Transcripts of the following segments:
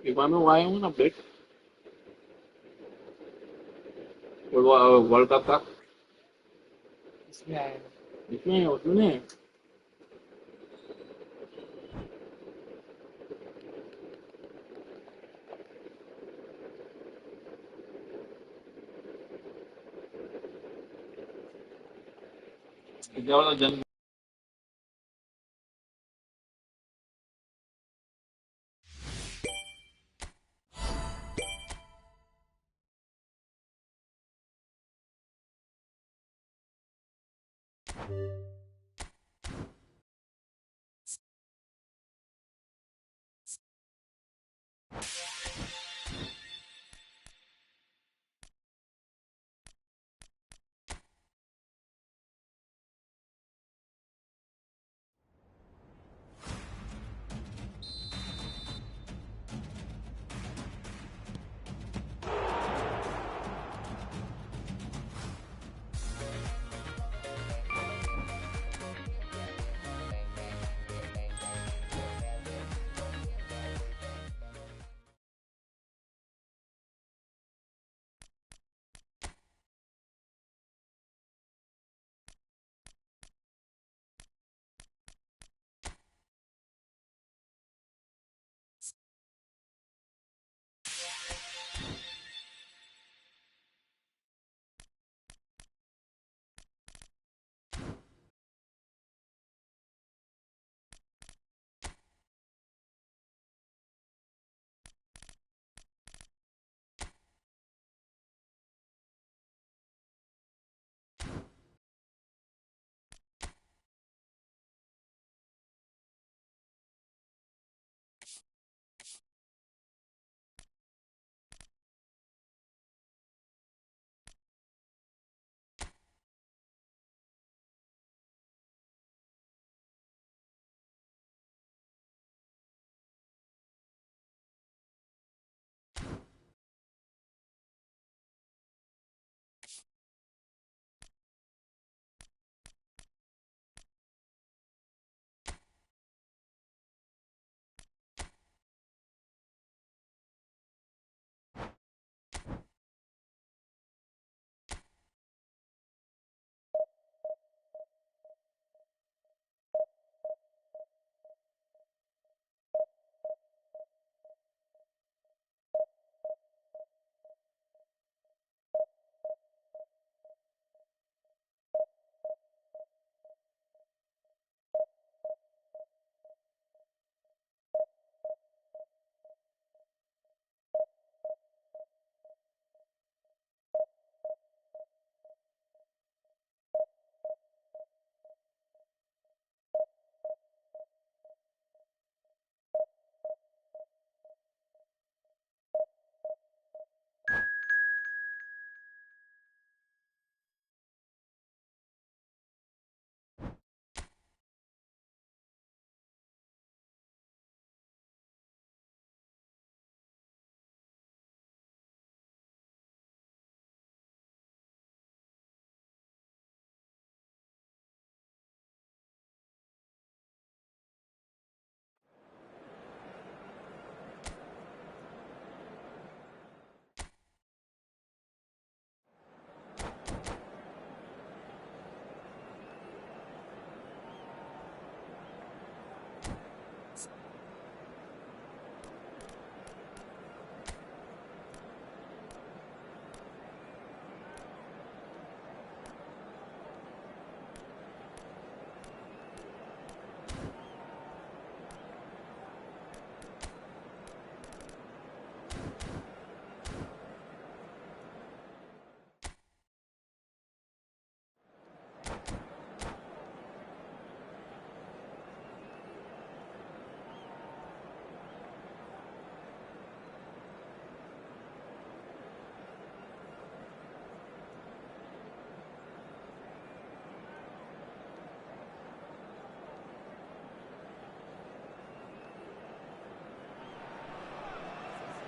igual me voy a un update. Vuelvo a World Cup का इसमें आएगा। इसमें उसमें इंडिया वाला जन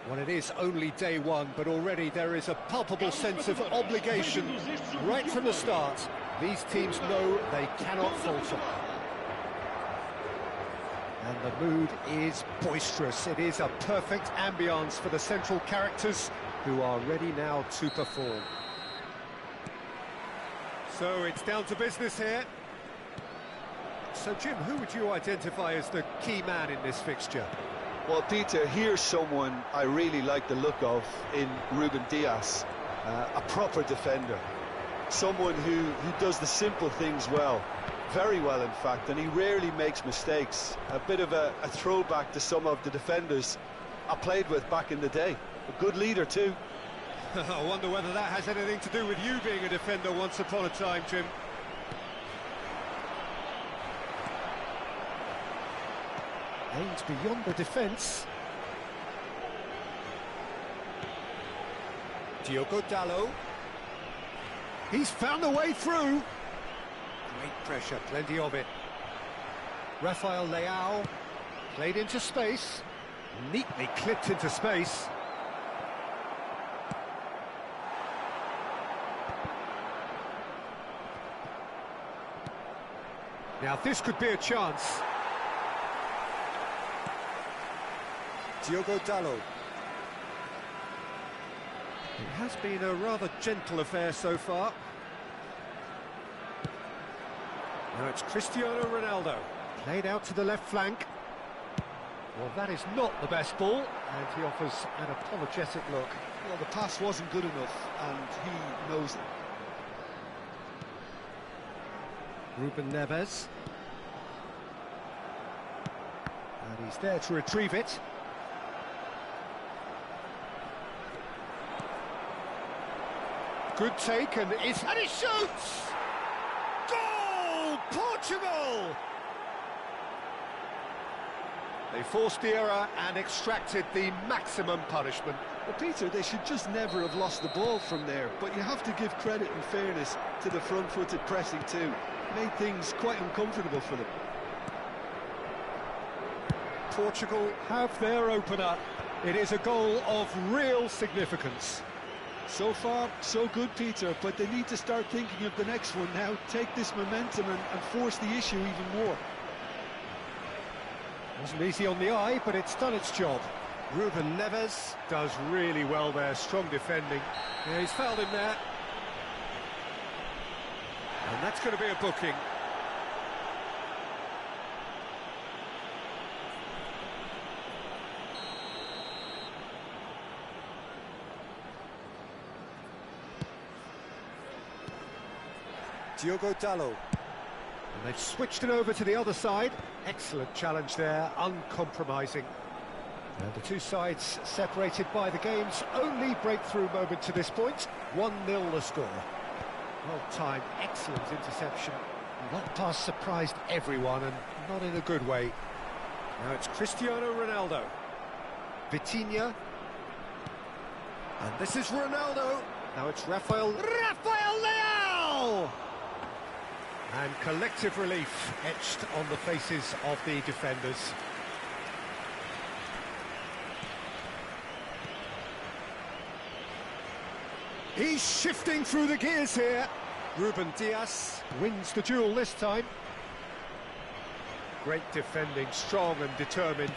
Well, it is only day one, but already there is a palpable sense of obligation right from the start. These teams know they cannot falter. And the mood is boisterous. It is a perfect ambience for the central characters who are ready now to perform. So it's down to business here. So Jim, who would you identify as the key man in this fixture? Well, Peter, here's someone I really like the look of in Ruben Dias, a proper defender. Someone who does the simple things well, very well in fact, and he rarely makes mistakes. A bit of a throwback to some of the defenders I played with back in the day. A good leader too. I wonder whether that has anything to do with you being a defender once upon a time, Jim. Aimed beyond the defence. Diogo Dalot. He's found a way through. Great pressure, plenty of it. Rafael Leao played into space. Neatly clipped into space. Now this could be a chance. Diogo Dalot. It has been a rather gentle affair so far. Now it's Cristiano Ronaldo. Played out to the left flank. Well, that is not the best ball, and he offers an apologetic look. Well, the pass wasn't good enough, and he knows it. Ruben Neves. And he's there to retrieve it. Good take, and he shoots! Goal! Portugal! They forced the error and extracted the maximum punishment. Well, Peter, they should just never have lost the ball from there, but you have to give credit and fairness to the front-footed pressing too. Made things quite uncomfortable for them. Portugal have their opener. It is a goal of real significance. So far, so good, Peter, but they need to start thinking of the next one now. Take this momentum and force the issue even more. Wasn't easy on the eye, but it's done its job. Ruben Neves does really well there, strong defending. Yeah, he's fouled him there. And that's going to be a booking. Diogo Dalot. And they've switched it over to the other side. Excellent challenge there, uncompromising. And the two sides separated by the game's only breakthrough moment to this point. 1-0 the score. Well timed, excellent interception. That pass surprised everyone, and not in a good way. Now it's Cristiano Ronaldo. Vitinha. And this is Ronaldo. Now it's Rafael Leao! And collective relief etched on the faces of the defenders. He's shifting through the gears here. Ruben Dias wins the duel this time. Great defending, strong and determined.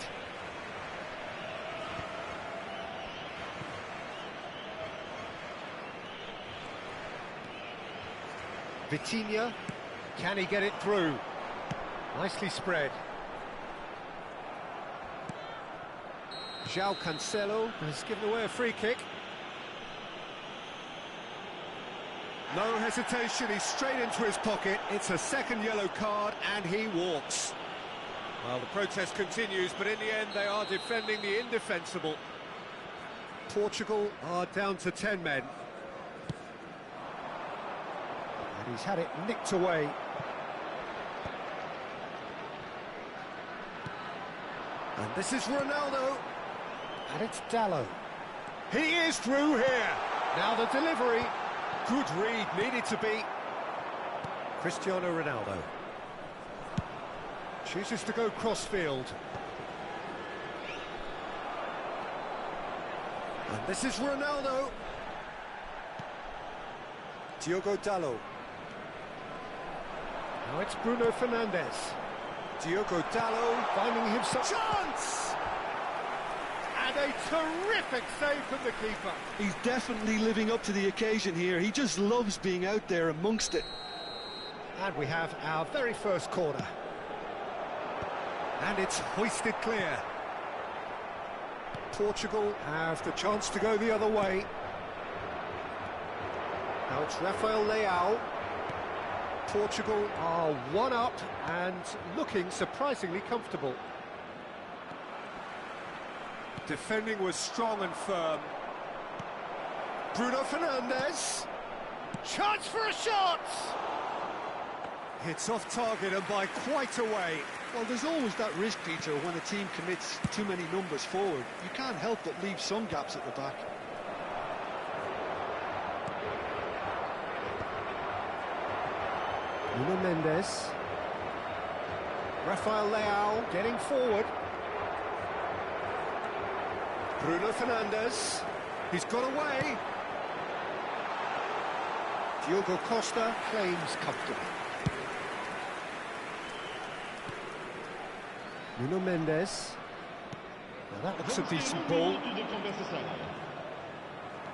Vitinha. Can he get it through? Nicely spread. João Cancelo has given away a free kick. No hesitation, he's straight into his pocket. It's a second yellow card and he walks. Well, the protest continues, but in the end they are defending the indefensible. Portugal are down to 10 men. And he's had it nicked away. And this is Ronaldo. And it's Dalot. He is through here. Now the delivery. Good read, needed to be. Cristiano Ronaldo. Chooses to go crossfield. And this is Ronaldo. Diogo Dalot. Now it's Bruno Fernandes. Diogo Dallo finding himself... Chance! And a terrific save from the keeper. He's definitely living up to the occasion here. He just loves being out there amongst it. And we have our very first corner. And it's hoisted clear. Portugal have the chance to go the other way. Now it's Rafael Leao. Portugal are one up and looking surprisingly comfortable. Defending was strong and firm. Bruno Fernandes. Chance for a shot! It's off target and by quite a way. Well, there's always that risk, Peter, when a team commits too many numbers forward. You can't help but leave some gaps at the back. Nuno Mendes. Rafael Leao getting forward. Bruno Fernandes. He's got away. Diogo Costa claims comfortably. Nuno Mendes. Now that looks a decent ball.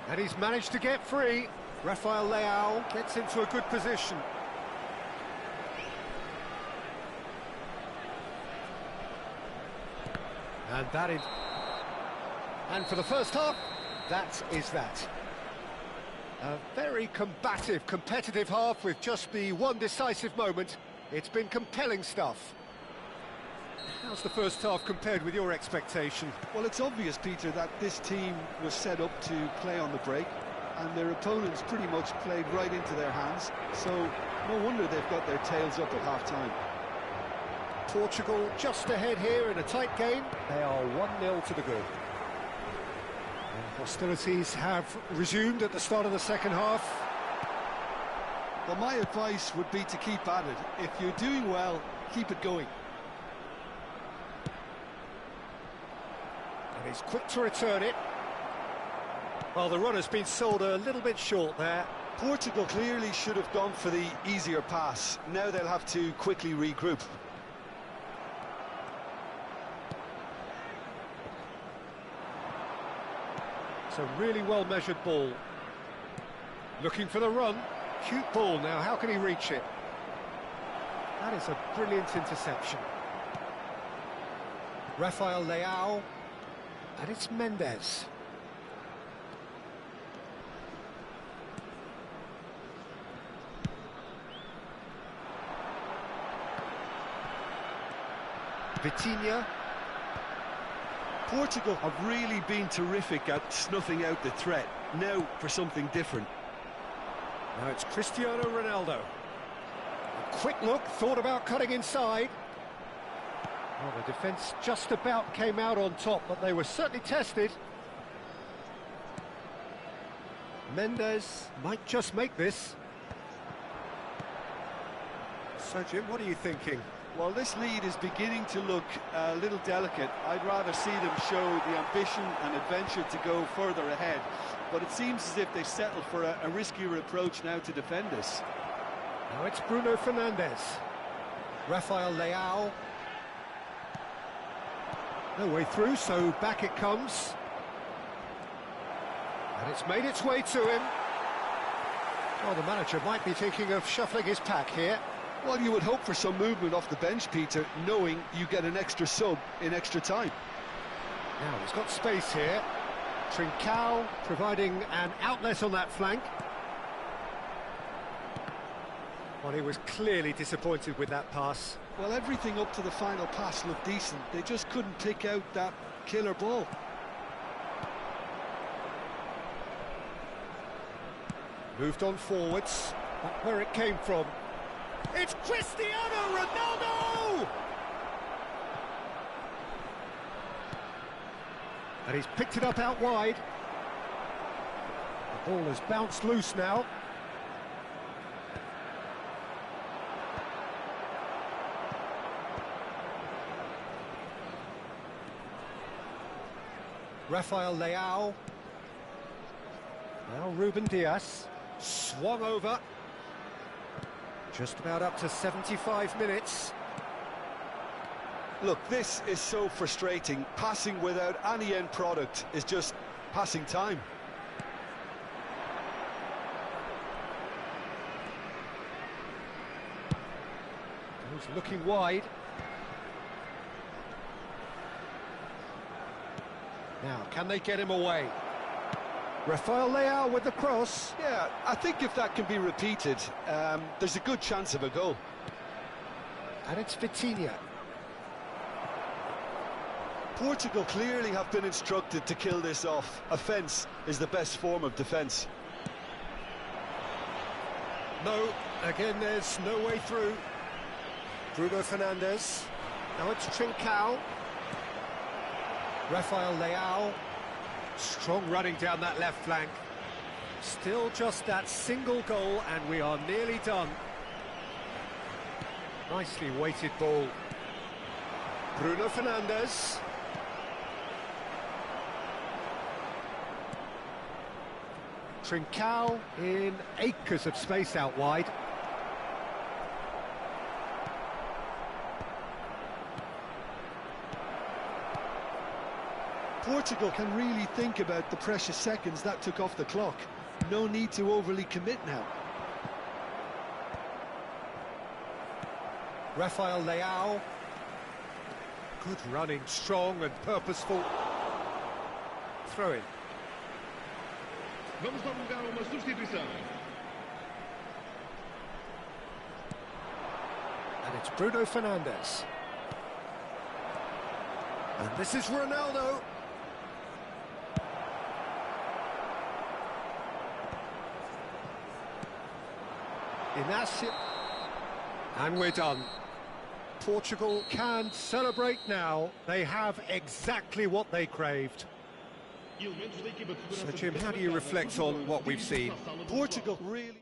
And he's managed to get free. Rafael Leao gets into a good position. And that is... And for the first half, that is that. A very combative, competitive half with just the one decisive moment. It's been compelling stuff. How's the first half compared with your expectation? Well, it's obvious, Peter, that this team was set up to play on the break, and their opponents pretty much played right into their hands, so no wonder they've got their tails up at half-time. Portugal just ahead here in a tight game. They are 1-0 to the good. And hostilities have resumed at the start of the second half. Well, my advice would be to keep at it. If you're doing well, keep it going. And he's quick to return it. Well, the run has been sold a little bit short there. Portugal clearly should have gone for the easier pass. Now they'll have to quickly regroup. It's a really well-measured ball. Looking for the run. Cute ball now, how can he reach it? That is a brilliant interception. Rafael Leao. And it's Mendes. Vitinha. Portugal have really been terrific at snuffing out the threat. Now for something different. Now it's Cristiano Ronaldo. A quick look, thought about cutting inside. Well, the defence just about came out on top, but they were certainly tested. Mendes might just make this. So, Jim, what are you thinking? Well, this lead is beginning to look a little delicate. I'd rather see them show the ambition and adventure to go further ahead. But it seems as if they've settled for a riskier approach now to defend this. Now it's Bruno Fernandes. Rafael Leao. No way through, so back it comes. And it's made its way to him. Well, the manager might be thinking of shuffling his pack here. Well, you would hope for some movement off the bench, Peter, knowing you get an extra sub in extra time. Now, he's got space here. Trincao providing an outlet on that flank. Well, he was clearly disappointed with that pass. Well, everything up to the final pass looked decent. They just couldn't pick out that killer ball. Moved on forwards. Back where it came from. It's Cristiano Ronaldo! And he's picked it up out wide. The ball has bounced loose now. Rafael Leao. Now Ruben Dias. Swung over. Just about up to 75 minutes. Look, this is so frustrating. Passing without any end product is just passing time. He's looking wide. Now, can they get him away? Rafael Leao with the cross. Yeah, I think if that can be repeated, there's a good chance of a goal. And it's Vitinha. Portugal clearly have been instructed to kill this off. Offence is the best form of defence. No, again there's no way through. Bruno Fernandes. Now it's Trincao. Rafael Leao. Strong running down that left flank. Still just that single goal and we are nearly done. Nicely weighted ball. Bruno Fernandes. Trincao in acres of space out wide. Portugal can really think about the precious seconds that took off the clock. No need to overly commit now. Rafael Leao. Good running, strong and purposeful. Throw in. Vamos dar lugar a uma substituição. And it's Bruno Fernandes. And this is Ronaldo. Inacio. And we're done. Portugal can celebrate now. They have exactly what they craved. So, Jim, how do you reflect on what we've seen? Portugal really...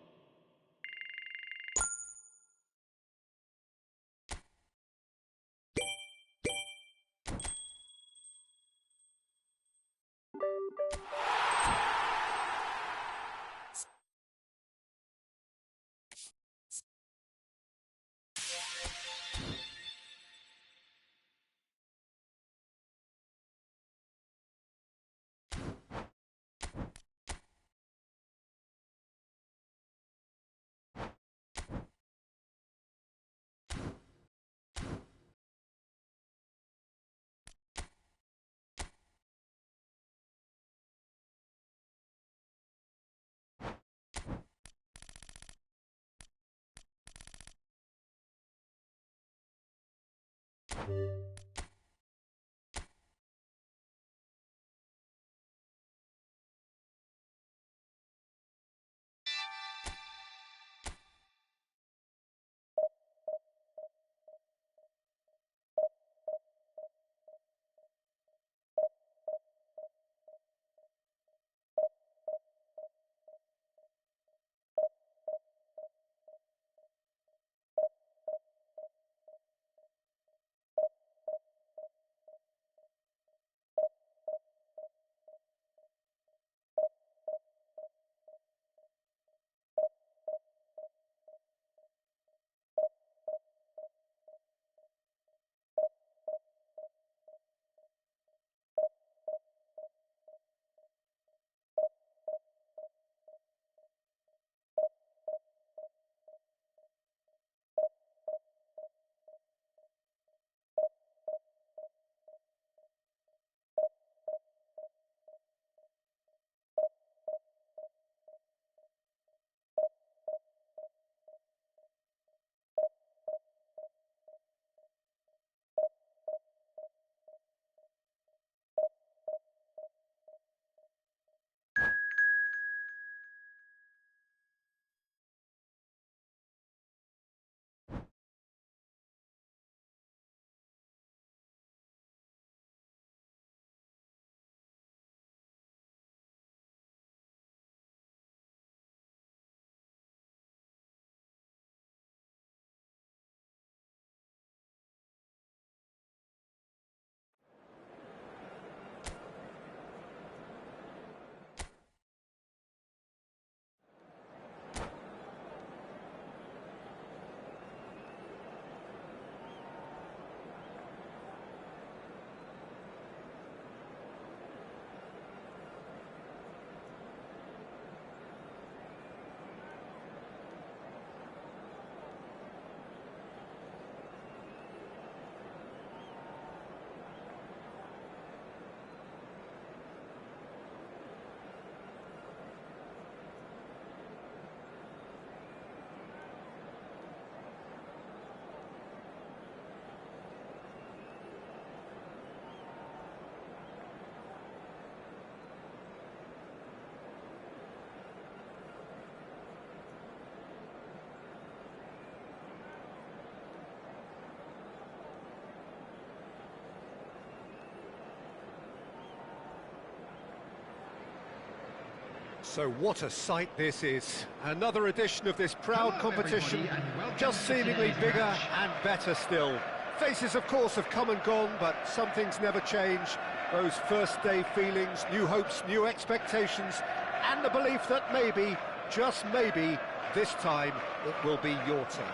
So what a sight this is. Another edition of this proud competition, just seemingly bigger and better still. Faces, of course, have come and gone, but some things never change. Those first day feelings, new hopes, new expectations, and the belief that maybe, just maybe, this time it will be your turn.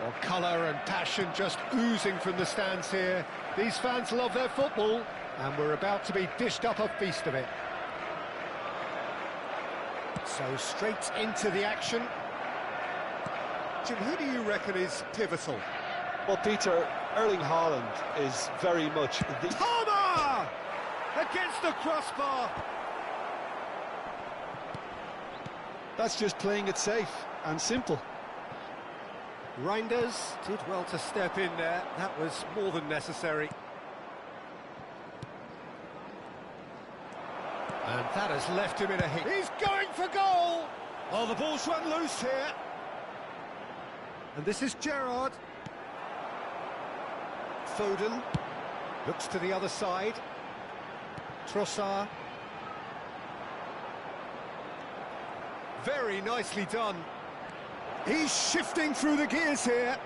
Well, colour and passion just oozing from the stands here. These fans love their football, and we're about to be dished up a feast of it. So straight into the action. Jim, who do you reckon is pivotal? Well, Peter, Erling Haaland is very much the... Palmer! Against the crossbar! That's just playing it safe and simple. Reinders did well to step in there. That was more than necessary. And that has left him in a heap. He's going for goal! Oh, the ball's run loose here. And this is Gerrard. Foden looks to the other side. Trossard. Very nicely done. He's shifting through the gears here.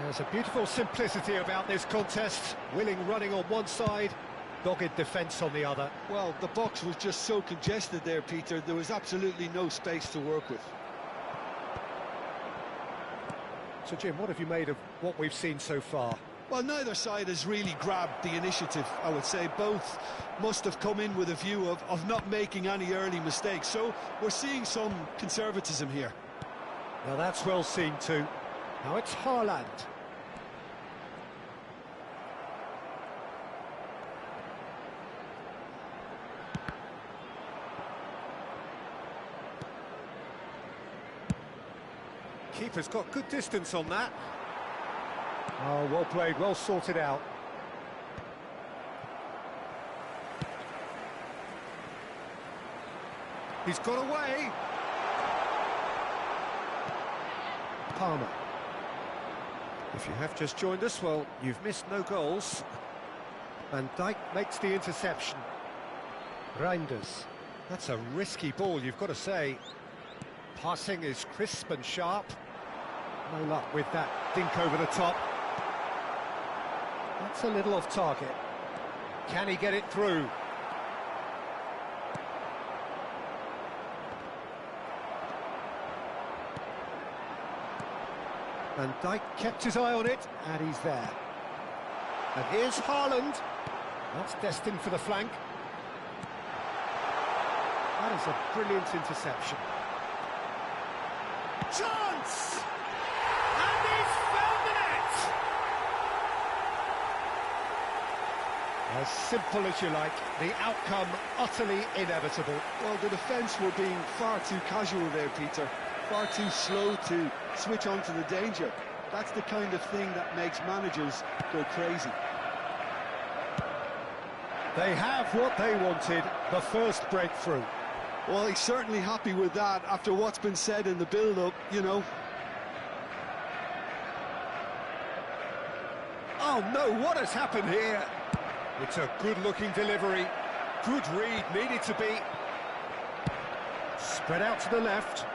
There's a beautiful simplicity about this contest. Willing running on one side, dogged defence on the other. Well, the box was just so congested there, Peter. There was absolutely no space to work with. So, Jim, what have you made of what we've seen so far? Well, neither side has really grabbed the initiative, I would say. Both must have come in with a view of not making any early mistakes. So we're seeing some conservatism here. Now, that's well seen too. Now it's Haaland. Keeper's got good distance on that. Oh, well played, well sorted out. He's got away. Palmer. If you have just joined us, well, you've missed no goals. Van Dijk makes the interception. Reinders. That's a risky ball, you've got to say. Passing is crisp and sharp. No luck with that dink over the top. That's a little off target. Can he get it through? Van Dijk kept his eye on it, and he's there. And here's Haaland. That's destined for the flank. That is a brilliant interception. Chance! And he's found the net! As simple as you like, the outcome utterly inevitable. Well, the defence were being far too casual there, Peter. Far too slow to switch on to the danger. That's the kind of thing that makes managers go crazy. They have what they wanted, the first breakthrough. Well, he's certainly happy with that after what's been said in the build-up, you know. Oh no, what has happened here? It's a good-looking delivery. Good read, needed to be. Spread out to the left.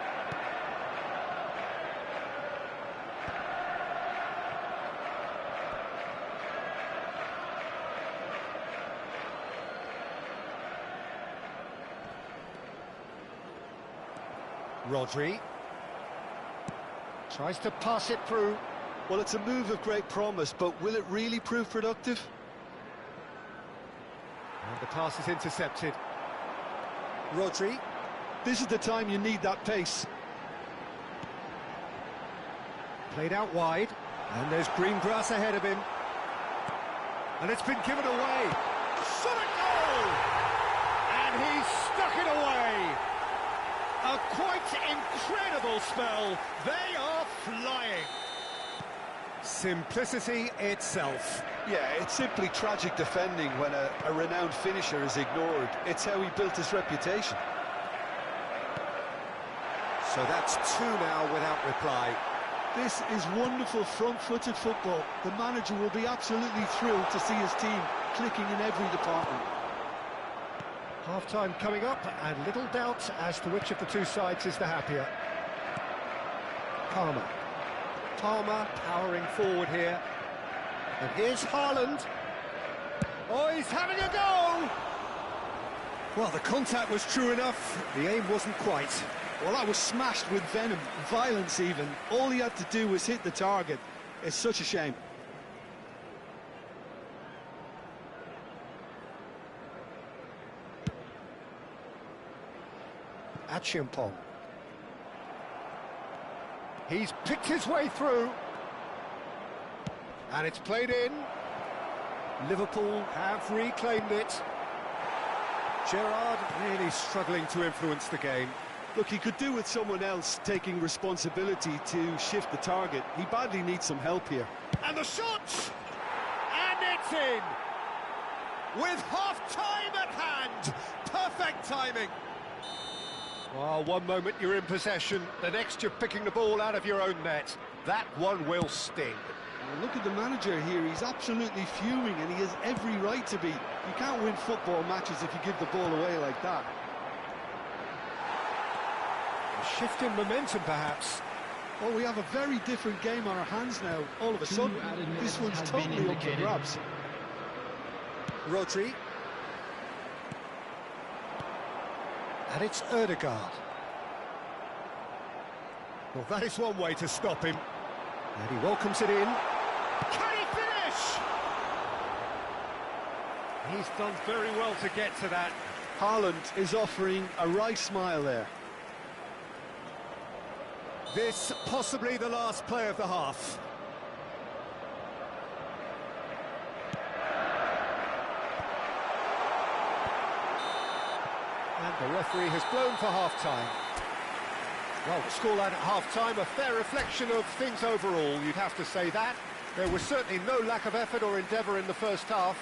Rodri tries to pass it through. Well, it's a move of great promise, but will it really prove productive? And the pass is intercepted. Rodri. This is the time you need that pace. Played out wide, and there's green grass ahead of him. And it's been given away. Shot a goal! And he's stuck it away. A quite incredible spell. They are flying. Simplicity itself. Yeah, it's simply tragic defending when a renowned finisher is ignored. It's how he built his reputation. So that's two now without reply. This is wonderful front-footed football. The manager will be absolutely thrilled to see his team clicking in every department. Half-time coming up, and little doubt as to which of the two sides is the happier. Palmer. Palmer powering forward here. And here's Haaland. Oh, he's having a go! Well, the contact was true enough. The aim wasn't quite. Well, that was smashed with venom, violence even. All he had to do was hit the target. It's such a shame. Achiampong. He's picked his way through. And it's played in. Liverpool have reclaimed it. Gerrard really struggling to influence the game. Look, he could do with someone else taking responsibility to shift the target. He badly needs some help here. And the shot! And it's in! With half-time at hand! Perfect timing! Well, one moment you're in possession, the next you're picking the ball out of your own net. That one will sting. Well, look at the manager here, he's absolutely fuming and he has every right to be. You can't win football matches if you give the ball away like that. A shift in momentum, perhaps. Well, we have a very different game on our hands now. All of a sudden, this one's totally up for grabs. Rodri. And it's Ødegaard. Well, that is one way to stop him. And he welcomes it in. Can he finish? He's done very well to get to that. Haaland is offering a right smile there. This possibly the last play of the half. And the referee has blown for half-time. Well, the scoreline at half-time, a fair reflection of things overall, you'd have to say that. There was certainly no lack of effort or endeavour in the first half.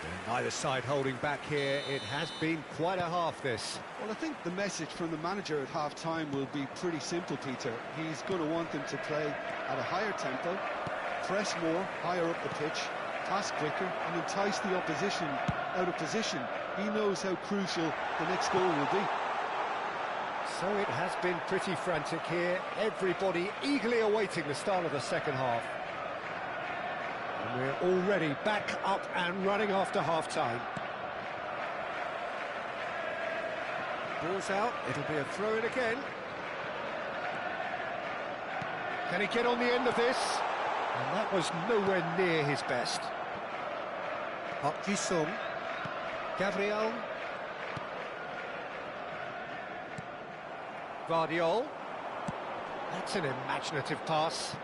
And neither side holding back here. It has been quite a half, this. Well, I think the message from the manager at half-time will be pretty simple, Peter. He's going to want them to play at a higher tempo, press more, higher up the pitch, pass quicker, and entice the opposition out of position. He knows how crucial the next goal will be. So it has been pretty frantic here. Everybody eagerly awaiting the start of the second half. And we're already back up and running after half-time. Ball's out, it'll be a throw-in again. Can he get on the end of this? And that was nowhere near his best. Park Ji-sung. Gabriel. Guardiol. That's an imaginative pass.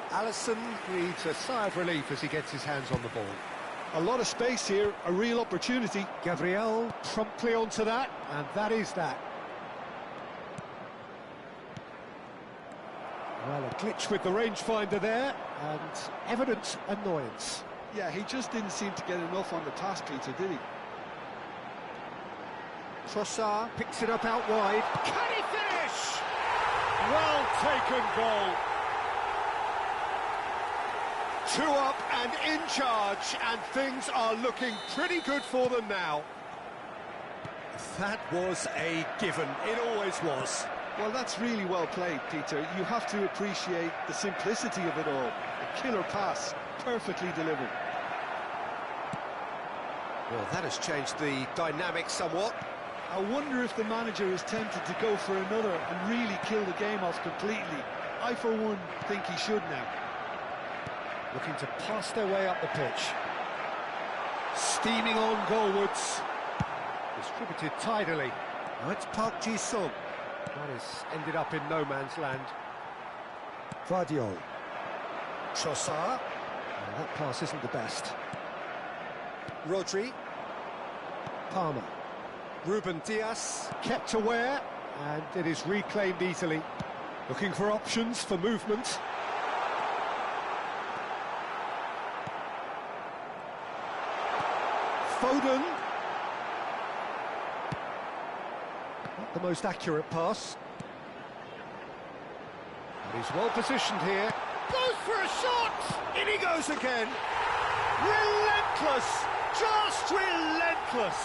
Alisson breathes a sigh of relief as he gets his hands on the ball. A lot of space here, a real opportunity. Gabriel promptly onto that, and that is that. Well, a glitch with the rangefinder there, and evident annoyance. Yeah, he just didn't seem to get enough on the task, Peter, did he? Trossard picks it up out wide. Can he finish? Well taken goal. 2 up and in charge, and things are looking pretty good for them now. That was a given. It always was. Well, that's really well played, Peter. You have to appreciate the simplicity of it all. A killer pass, perfectly delivered. Well, that has changed the dynamic somewhat. I wonder if the manager is tempted to go for another and really kill the game off completely. I, for one, think he should now. Looking to pass their way up the pitch. Steaming on goalwards. Distributed tidily. Now it's Park Ji-sung. That has ended up in no man's land. Guardiol. Trossard. Oh, that pass isn't the best. Rodri. Palmer. Ruben Dias kept aware, and it is reclaimed easily. Looking for options for movement. Foden. Not the most accurate pass. But he's well positioned here. Goes for a shot! In he goes again. Relentless! Just relentless! ruthless.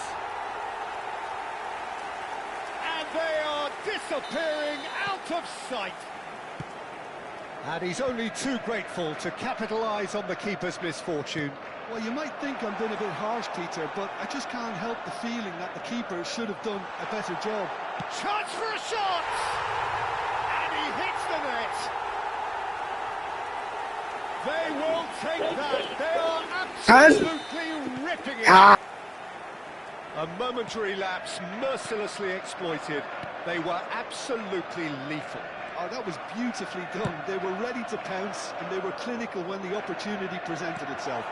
And they are disappearing out of sight. And he's only too grateful to capitalise on the keeper's misfortune. Well, you might think I'm being a bit harsh, Peter, but I just can't help the feeling that the keeper should have done a better job. Chance for a shot! And he hits the net. They will take that. They are absolutely ripping it. A momentary lapse mercilessly exploited. They were absolutely lethal. Oh, that was beautifully done. They were ready to pounce, and they were clinical when the opportunity presented itself.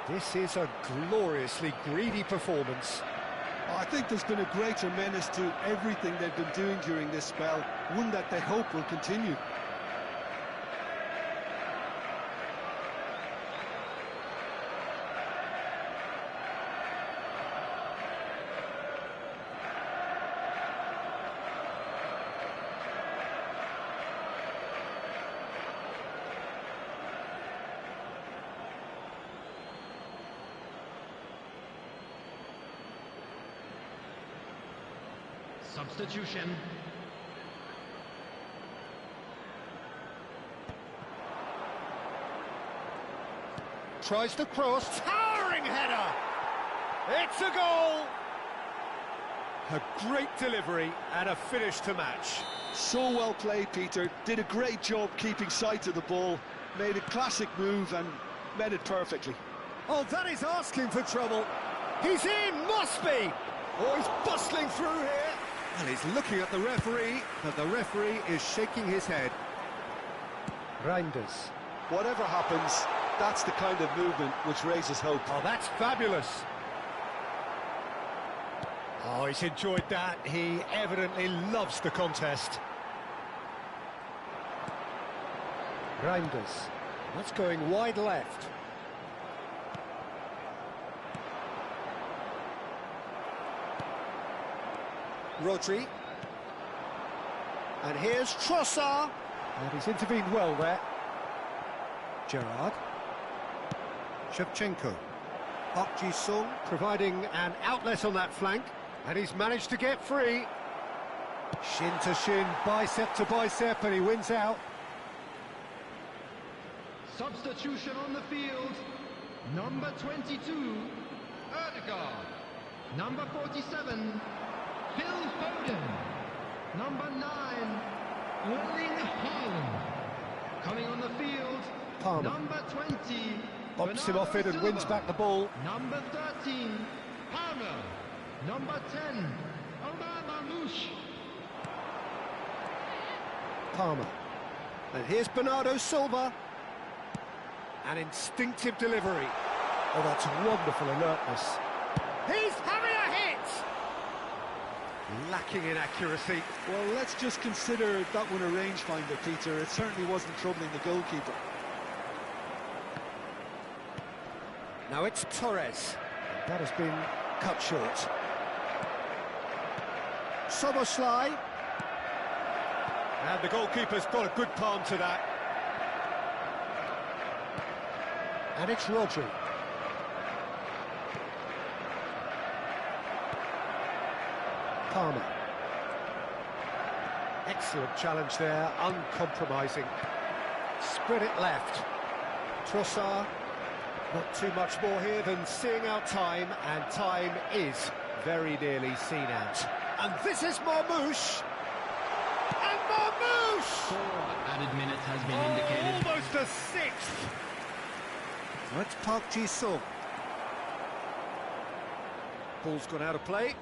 This is a gloriously greedy performance. Oh, I think there's been a greater menace to everything they've been doing during this spell, one that they hope will continue. Substitution. Tries the cross. Towering header! It's a goal! A great delivery and a finish to match. So well played, Peter. Did a great job keeping sight of the ball, made a classic move and met it perfectly. Oh, that is asking for trouble. He's in, must be! Oh, he's bustling through here. And he's looking at the referee, but the referee is shaking his head. Reinders. Whatever happens, that's the kind of movement which raises hope. Oh, that's fabulous. Oh, he's enjoyed that. He evidently loves the contest. Reinders. That's going wide left. Rodri. And here's Trossard. And he's intervened well there. Gerrard. Shevchenko. Park Ji-sung providing an outlet on that flank. And he's managed to get free. Shin to shin, bicep to bicep, and he wins out. Substitution on the field. Number 22, Erdegaard. Number 47, Phil Foden. Number 9, Erling Haaland. Coming on the field, Palmer. Number 20, Bumps him off it and wins back the ball. Number 13, Palmer. Number 10, Omar Mamouche. Palmer. And here's Bernardo Silva. An instinctive delivery. Oh, that's wonderful alertness. He's having a hit! Lacking in accuracy. Well, let's just consider that one a rangefinder, Peter. It certainly wasn't troubling the goalkeeper. Now it's Torres. That has been cut short. Soboslai. And the goalkeeper's got a good palm to that. And it's Rodri. Palmer. Excellent challenge there, uncompromising. Spread it left. Trossard. Not too much more here than seeing out time, and time is very nearly seen out. And this is Marmouche. And Marmouche! 4 added minutes has been indicated. Almost a sixth. That's Park Ji-sung. Ball's gone out of play.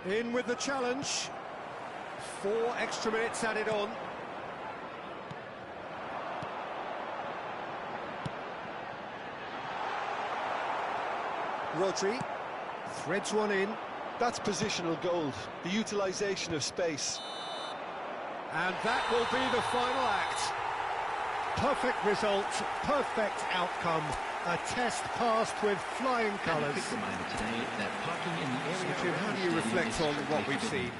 In with the challenge. 4 extra minutes added on. Rodri threads one in. That's positional gold, the utilisation of space. And that will be the final act. Perfect result, perfect outcome. A test passed with flying colours. Reminder today that parking in the area. So, Jim, how do you reflect on what we've seen?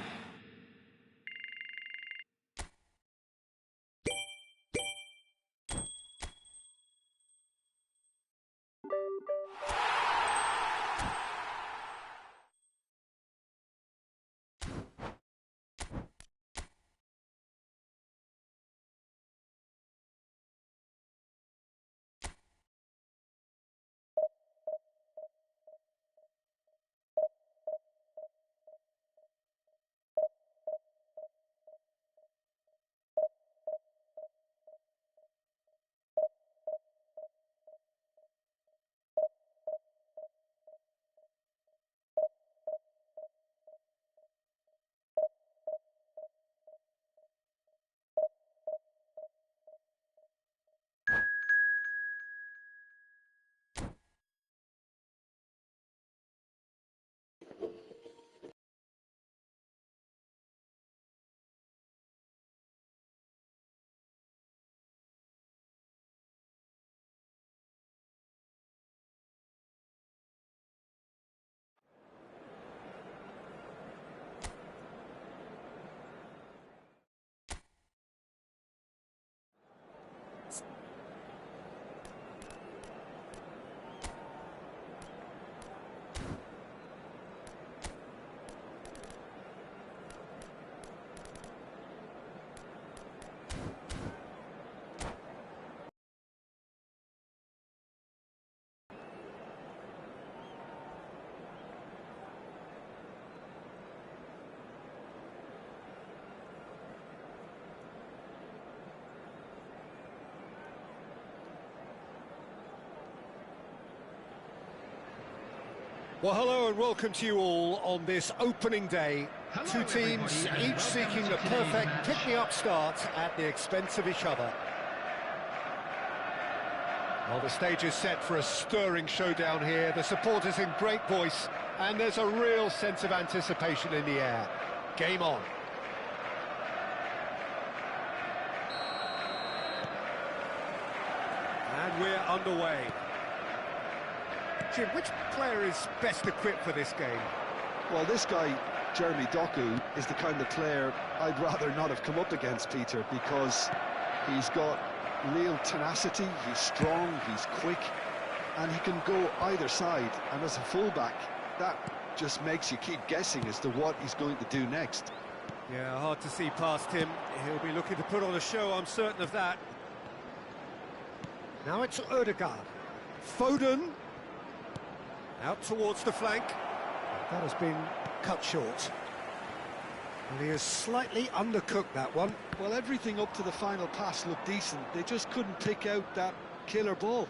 Well, hello and welcome to you all on this opening day. Hello, Two teams, everybody, and each seeking welcome the to today's perfect match. pick-me-up start at the expense of each other. Well, the stage is set for a stirring showdown here. The supporters in great voice, and there's a real sense of anticipation in the air. Game on. And we're underway. Jim, which player is best equipped for this game? Well, this guy, Jeremy Doku, is the kind of player I'd rather not have come up against, Peter, because he's got real tenacity, he's strong, he's quick, and he can go either side. And as a fullback, that just makes you keep guessing as to what he's going to do next. Yeah, hard to see past him. He'll be looking to put on a show, I'm certain of that. Now it's Odegaard. Foden. Out towards the flank. That has been cut short. And he has slightly undercooked that one. Well, everything up to the final pass looked decent. They just couldn't pick out that killer ball.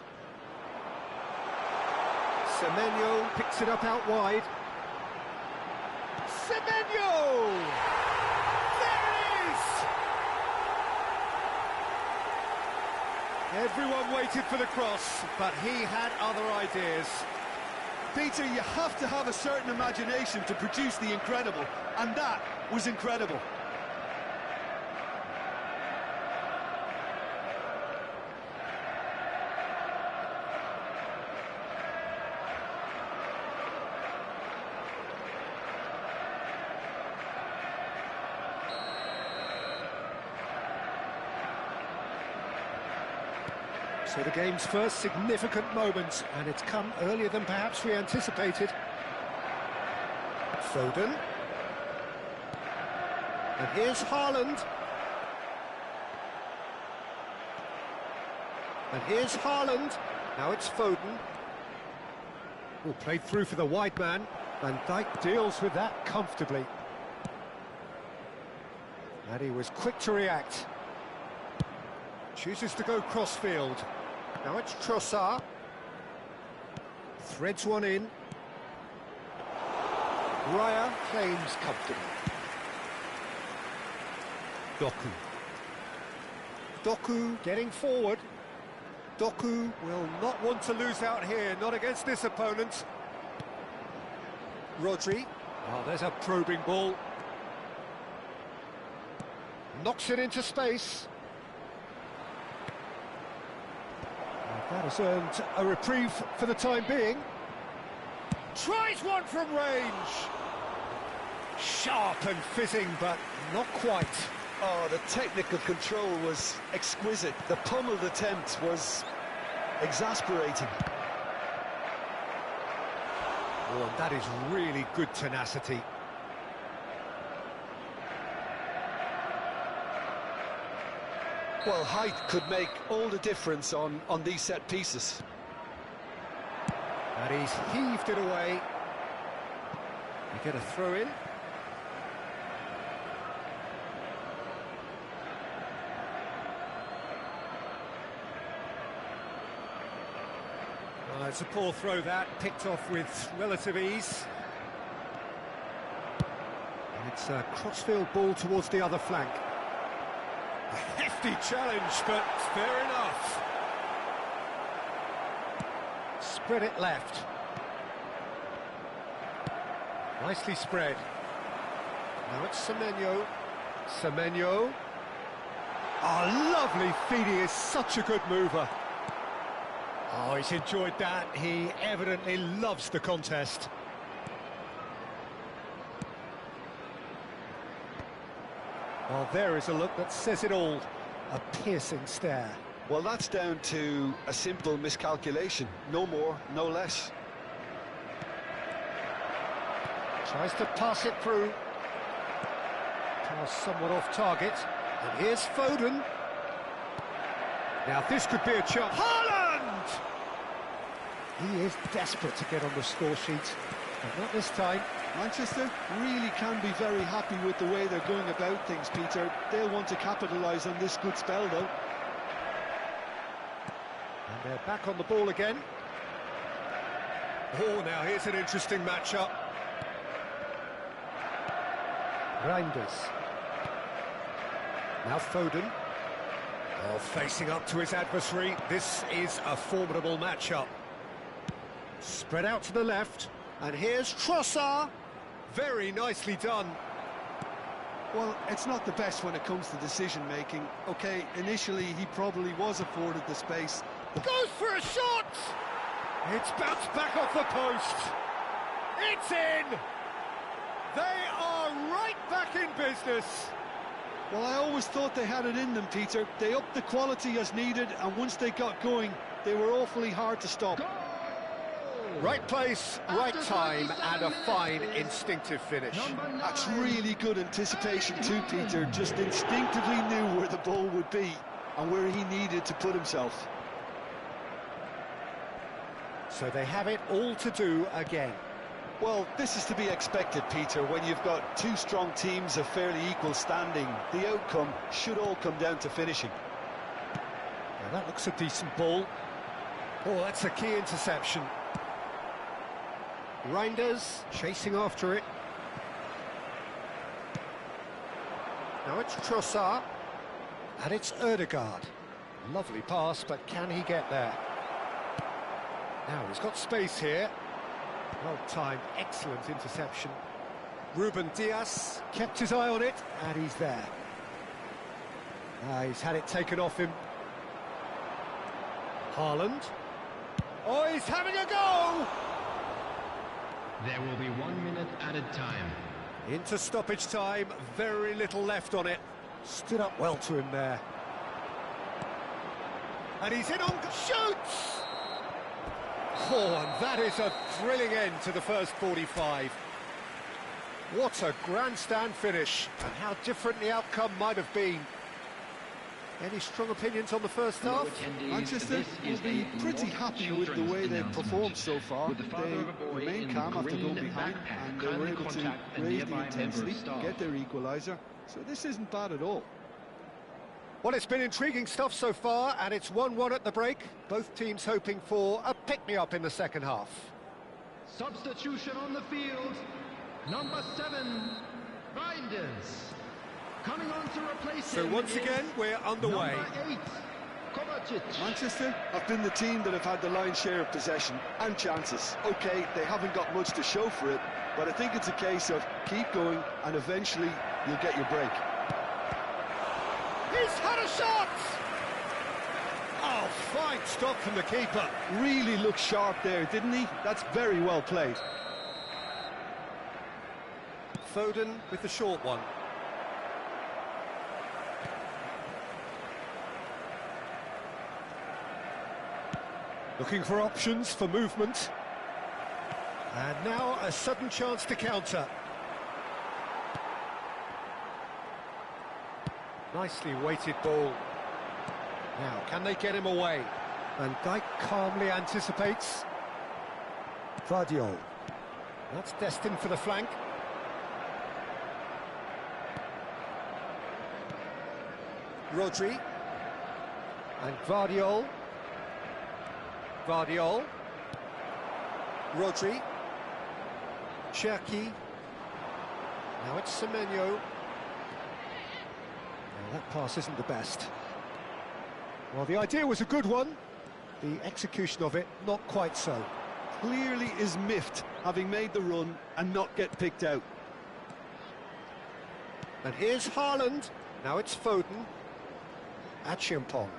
Semenyo picks it up out wide. Semenyo! There it is! Everyone waited for the cross, but he had other ideas. Peter, you have to have a certain imagination to produce the incredible, and that was incredible. So the game's first significant moment, and it's come earlier than perhaps we anticipated. Foden. And here's Haaland. And here's Haaland. Now it's Foden. Oh, played through for the wide man. Van Dijk deals with that comfortably. And he was quick to react. Chooses to go crossfield. Now it's Trossard. Threads one in. Raya claims comfortably. Doku. Doku getting forward. Doku will not want to lose out here, not against this opponent. Rodri. Oh, there's a probing ball. Knocks it into space. That has earned a reprieve for the time being. Tries one from range. Sharp and fizzing, but not quite. Oh, the technical control was exquisite. The pummeled attempt was exasperating. Oh, and that is really good tenacity. Well, height could make all the difference on these set pieces. And he's heaved it away. You get a throw in. It's a poor throw that, picked off with relative ease. And it's a crossfield ball towards the other flank. A hefty challenge, but fair enough. Spread it left. Nicely spread. Now it's Semenyo. Semenyo. Oh, lovely feed. He is such a good mover. Oh, he's enjoyed that. He evidently loves the contest. Well, there is a look that says it all. A piercing stare. Well, that's down to a simple miscalculation. No more, no less. Tries to pass it through. Pass somewhat off target. And here's Foden. Now this could be a chance. Haaland! He is desperate to get on the score sheet, but not this time. Manchester really can be very happy with the way they're going about things, Peter. They'll want to capitalise on this good spell, though. And they're back on the ball again. Oh, now here's an interesting matchup. Reinders. Now Foden. Oh, facing up to his adversary. This is a formidable matchup. Spread out to the left. And here's Trossard. Very nicely done. Well, it's not the best when it comes to decision-making. OK, initially he probably was afforded the space. Goes for a shot! It's bounced back off the post. It's in! They are right back in business. Well, I always thought they had it in them, Peter. They upped the quality as needed, and once they got going, they were awfully hard to stop. Right place, right time, and a fine instinctive finish. That's really good anticipation too, Peter. Just instinctively knew where the ball would be and where he needed to put himself. So they have it all to do again. Well, this is to be expected, Peter. When you've got two strong teams of fairly equal standing, the outcome should all come down to finishing. Now that looks a decent ball. Oh, that's a key interception. Reinders chasing after it. Now it's Trossard. And it's Ødegaard. Lovely pass, but can he get there? Now he's got space here. Well timed, excellent interception. Ruben Dias kept his eye on it, and he's there. He's had it taken off him. Haaland. Oh, he's having a go! There will be 1 minute added time. Into stoppage time, very little left on it. Stood up well to him there. And he's in on... Shoots! Oh, and that is a thrilling end to the first 45. What a grandstand finish, and how different the outcome might have been. Any strong opinions on the first half? Manchester will be pretty happy with the way they've performed so far. They remain calm after going behind, and they were able to raise the intensity, get their equaliser. So this isn't bad at all. Well, it's been intriguing stuff so far, and it's 1-1 at the break. Both teams hoping for a pick-me-up in the second half. Substitution on the field. Number 7, Reinders. Coming on to replace So him once again, we're underway. Number 8, Kovacic. Manchester have been the team that have had the lion's share of possession and chances. OK, they haven't got much to show for it, but I think it's a case of keep going and eventually you'll get your break. He's had a shot! Oh, fine stop from the keeper. Really looked sharp there, didn't he? That's very well played. Foden with the short one. Looking for options for movement. And now a sudden chance to counter. Nicely weighted ball. Now, can they get him away? Van Dijk calmly anticipates. Vardiol. That's destined for the flank. Rodri. And Vardiol. Vardiol. Rodri. Cherki. Now it's Semenyo. That pass isn't the best. Well, the idea was a good one. The execution of it, not quite so. Clearly is miffed, having made the run and not get picked out. And here's Haaland. Now it's Foden. Achiampong.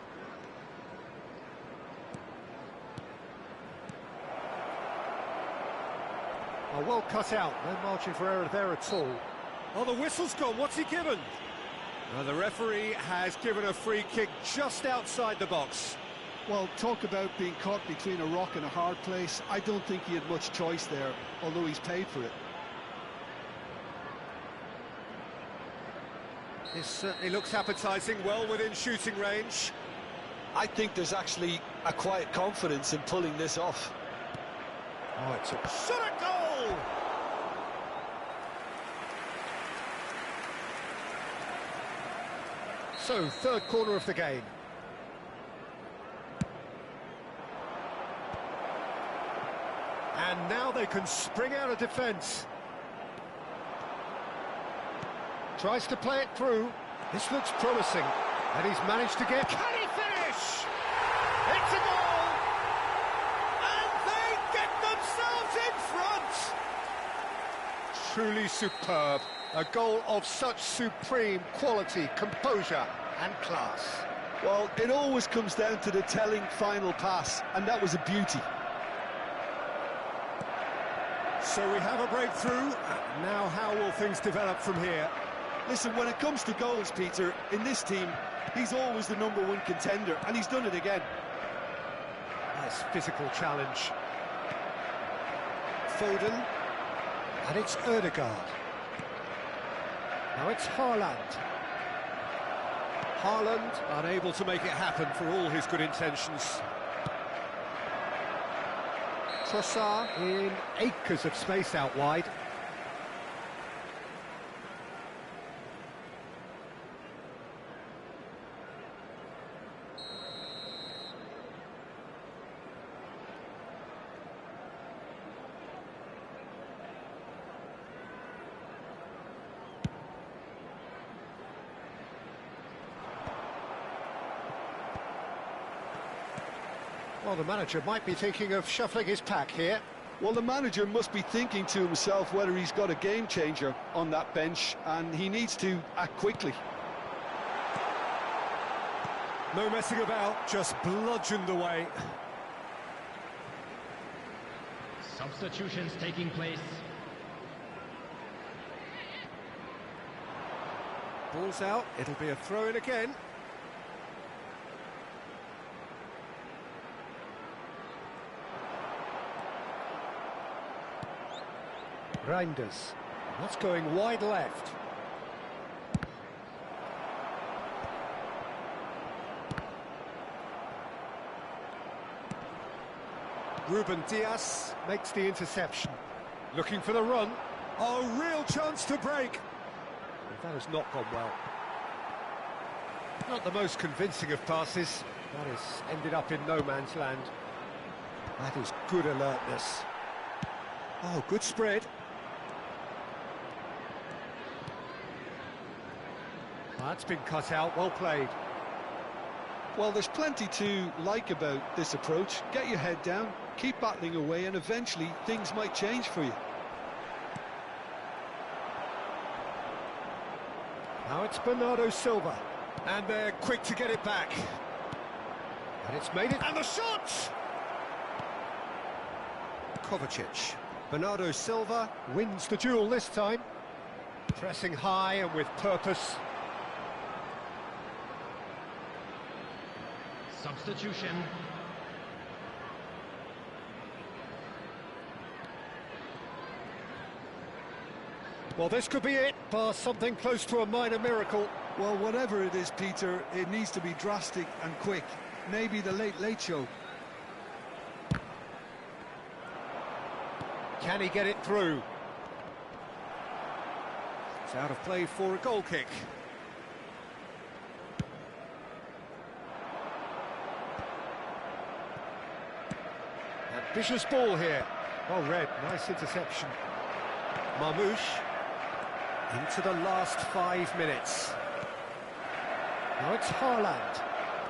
Oh, well cut out. No margin for error there at all. Oh, the whistle's gone. What's he given? Well, the referee has given a free kick just outside the box. Well, talk about being caught between a rock and a hard place. I don't think he had much choice there, although he's paid for it. This certainly looks appetising, well within shooting range. I think there's actually a quiet confidence in pulling this off. Oh, it's a shot at goal! So, third corner of the game. And now they can spring out of defence. Tries to play it through. This looks promising. And he's managed to get... Can he finish? It's a goal! And they get themselves in front! Truly superb. A goal of such supreme quality, composure and class. Well, it always comes down to the telling final pass, and that was a beauty. So we have a breakthrough. Now how will things develop from here? Listen, when it comes to goals, Peter, in this team, he's always the #1 contender, and he's done it again. Nice physical challenge. Foden. And it's Ødegaard. Now it's Haaland. Haaland unable to make it happen for all his good intentions. Trossard in acres of space out wide. Well, the manager might be thinking of shuffling his pack here. Well, the manager must be thinking to himself whether he's got a game changer on that bench, and he needs to act quickly. No messing about, just bludgeoned away. Substitutions taking place. Ball's out, it'll be a throw-in again. Reinders. That's going wide left. Ruben Dias makes the interception. Looking for the run. Oh, real chance to break. And that has not gone well. Not the most convincing of passes. That has ended up in no man's land. That is good alertness. Oh, good spread. That's been cut out, well played. Well, there's plenty to like about this approach. Get your head down, keep battling away, and eventually things might change for you. Now it's Bernardo Silva. And they're quick to get it back. And it's made it. And the shot! Kovacic. Bernardo Silva wins the duel this time. Pressing high and with purpose. Substitution. Well, this could be it, bar something close to a minor miracle. Well, whatever it is, Peter, it needs to be drastic and quick. Maybe the late show. Can he get it through? It's out of play for a goal kick. Ambitious ball here. Well read, nice interception. Marmouche into the last 5 minutes. Now it's Haaland.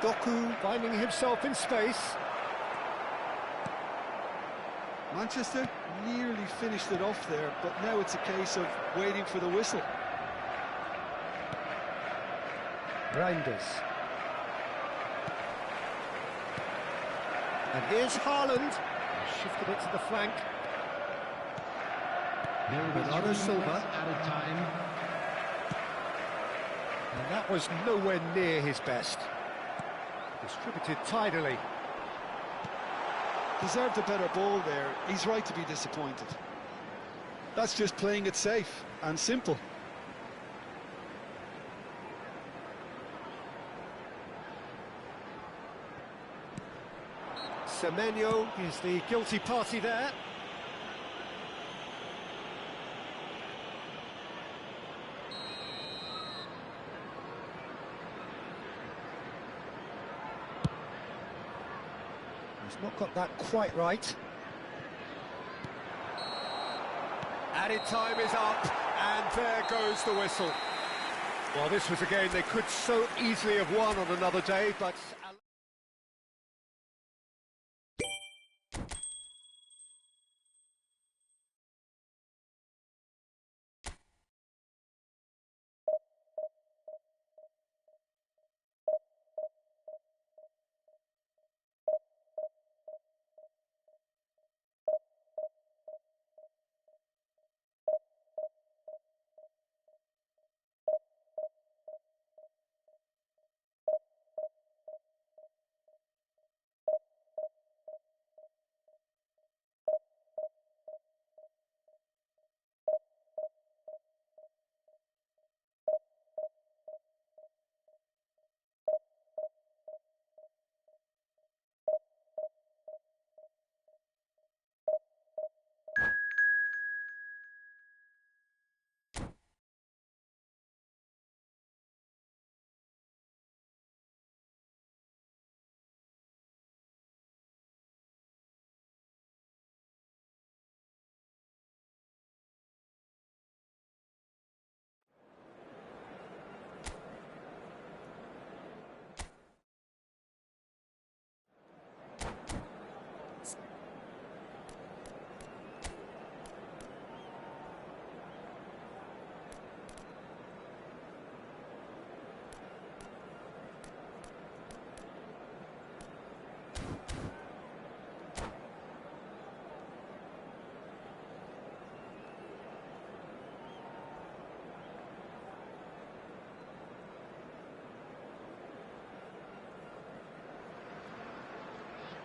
Doku finding himself in space. Manchester nearly finished it off there, but now it's a case of waiting for the whistle. Reinders. And here's Haaland. Shifted it to the flank. There will be Bernardo 3 Silva. minutes added time. And that was nowhere near his best. Distributed tidily. Deserved a better ball there. He's right to be disappointed. That's just playing it safe and simple. Semenyo is the guilty party there. He's not got that quite right. Added time is up, and there goes the whistle. Well, this was a game they could so easily have won on another day, but...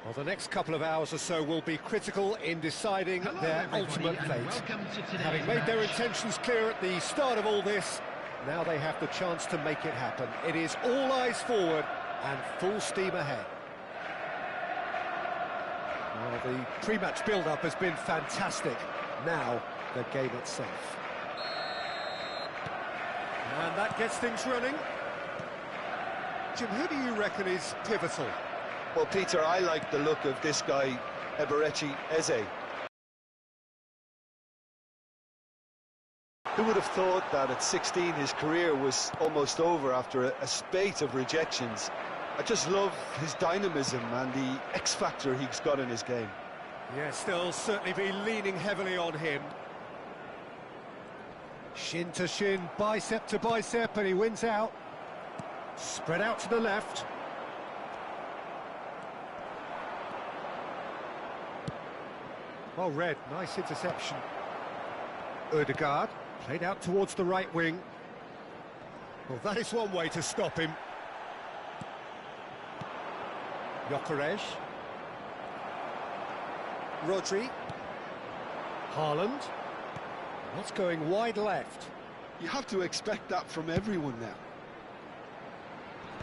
Well, the next couple of hours or so will be critical in deciding their ultimate fate. Having made their intentions clear at the start of all this, now they have the chance to make it happen. It is all eyes forward and full steam ahead. Well, the pre-match build-up has been fantastic. Now, the game itself. And that gets things running. Jim, who do you reckon is pivotal? Well, Peter, I like the look of this guy, Eberechi Eze. Who would have thought that at 16 his career was almost over after a spate of rejections? I just love his dynamism and the X-factor he's got in his game. Yes, they'll certainly be leaning heavily on him. Shin to shin, bicep to bicep, and he wins out. Spread out to the left. Well read, nice interception. Ødegaard, played out towards the right wing. Well, that is one way to stop him. Gyökeres. Rodri. Haaland. Not going wide left. You have to expect that from everyone now.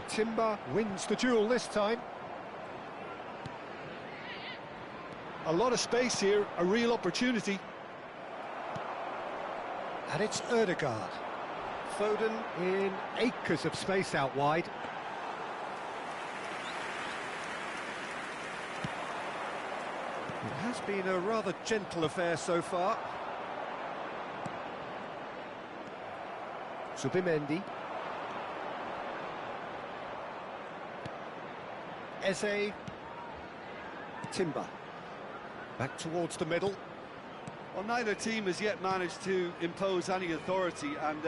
Timber wins the duel this time. A lot of space here, a real opportunity. And it's Ødegaard. Foden in acres of space out wide. It has been a rather gentle affair so far. Subimendi. Eze. Timber. Back towards the middle. Well, neither team has yet managed to impose any authority, and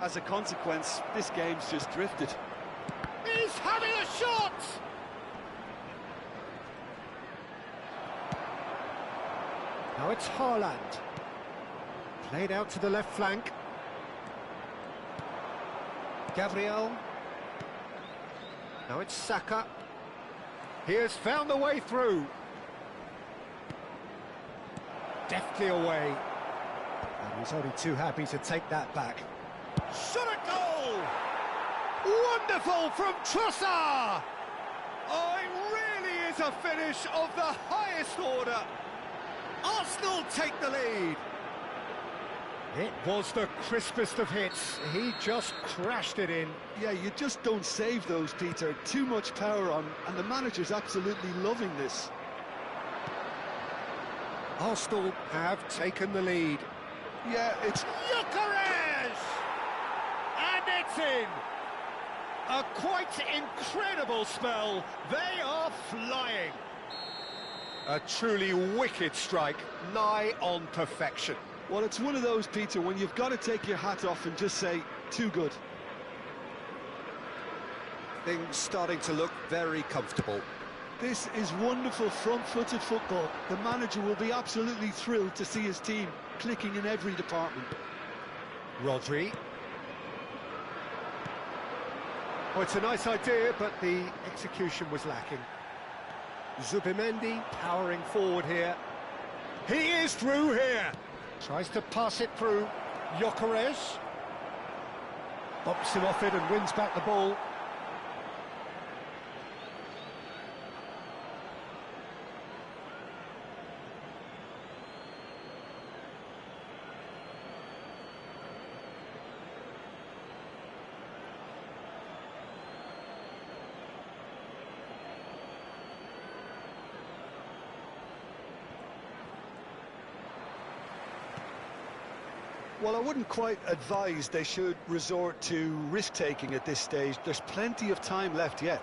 as a consequence, this game's just drifted. He's having a shot! Now it's Haaland. Played out to the left flank. Gabriel. Now it's Saka. He has found the way through. Deftly away. And he's only too happy to take that back. Shot a goal! Wonderful from Trossard! Oh, it really is a finish of the highest order. Arsenal take the lead. It was the crispest of hits. He just crashed it in. Yeah, you just don't save those, Peter. Too much power on, and the manager's absolutely loving this. Arsenal have taken the lead. Yeah, it's... Gyökeres! And it's in! A quite incredible spell. They are flying. A truly wicked strike, nigh on perfection. Well, it's one of those, Peter, when you've got to take your hat off and just say, too good. Things starting to look very comfortable. This is wonderful front-footed football. The manager will be absolutely thrilled to see his team clicking in every department. Rodri. Oh, it's a nice idea, but the execution was lacking. Zubimendi powering forward here. He is through here. Tries to pass it through. Gyökeres. Bumps him off it and wins back the ball. Well, I wouldn't quite advise they should resort to risk-taking at this stage. There's plenty of time left yet.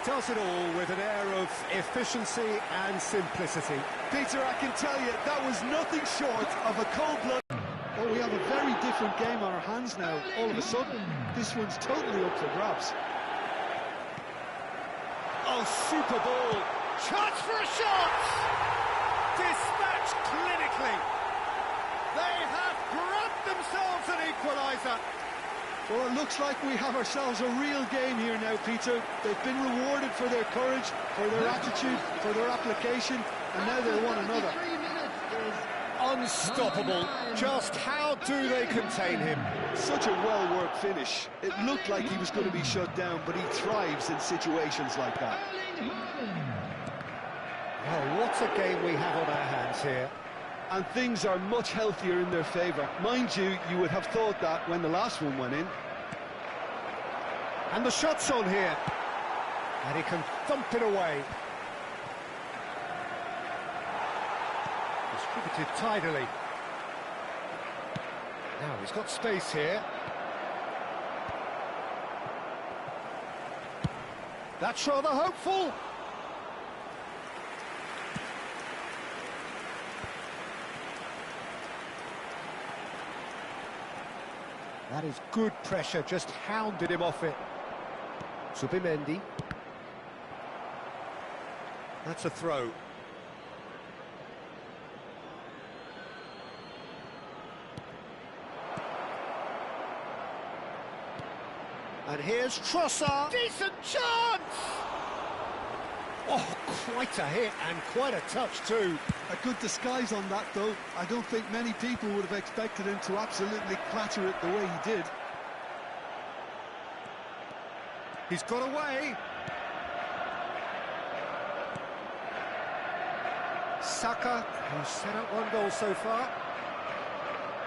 Does it all with an air of efficiency and simplicity. Peter, I can tell you, that was nothing short of a cold-blooded... Oh, we have a very different game on our hands now. All of a sudden, this one's totally up for grabs. Oh, super ball. Chance for a shot! Dispatched clinically. They have grabbed themselves an equaliser. Well, it looks like we have ourselves a real game here now, Peter. They've been rewarded for their courage, for their attitude, for their application, and now they want another. Unstoppable. Just how do they contain him? Such a well-worked finish. It looked like he was going to be shut down, but he thrives in situations like that. Oh, what a game we have on our hands here. And things are much healthier in their favour. Mind you, you would have thought that when the last one went in. And the shot's on here. And he can thump it away. Distributed tidily. Now he's got space here. That's rather hopeful. That is good pressure, just hounded him off it. Zubimendi. That's a throw. And here's Trossard. Decent chance! Oh, quite a hit and quite a touch too. A good disguise on that, though. I don't think many people would have expected him to absolutely clatter it the way he did. He's got away. Saka, who's set up one goal so far.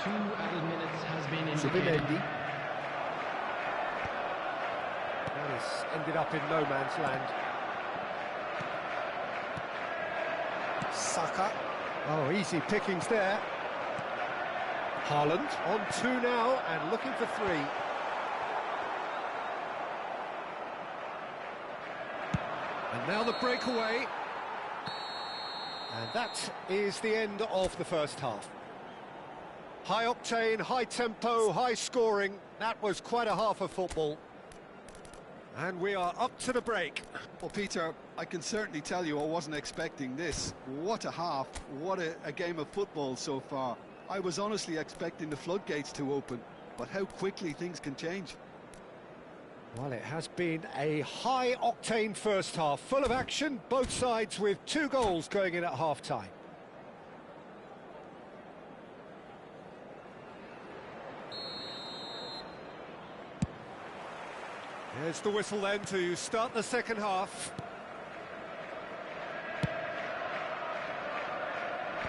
2 added minutes has been indicated. Zubimendi. That has ended up in no man's land. Saka. Oh, easy pickings there. Haaland on 2 now and looking for 3. And now the breakaway. And that is the end of the first half. High octane, high tempo, high scoring. That was quite a half of football. And we are up to the break. Well, Peter, I can certainly tell you I wasn't expecting this. What a half, what a game of football so far. I was honestly expecting the floodgates to open, but how quickly things can change. Well, it has been a high-octane first half, full of action, both sides with 2 goals going in at half-time. There's the whistle then to start the second half.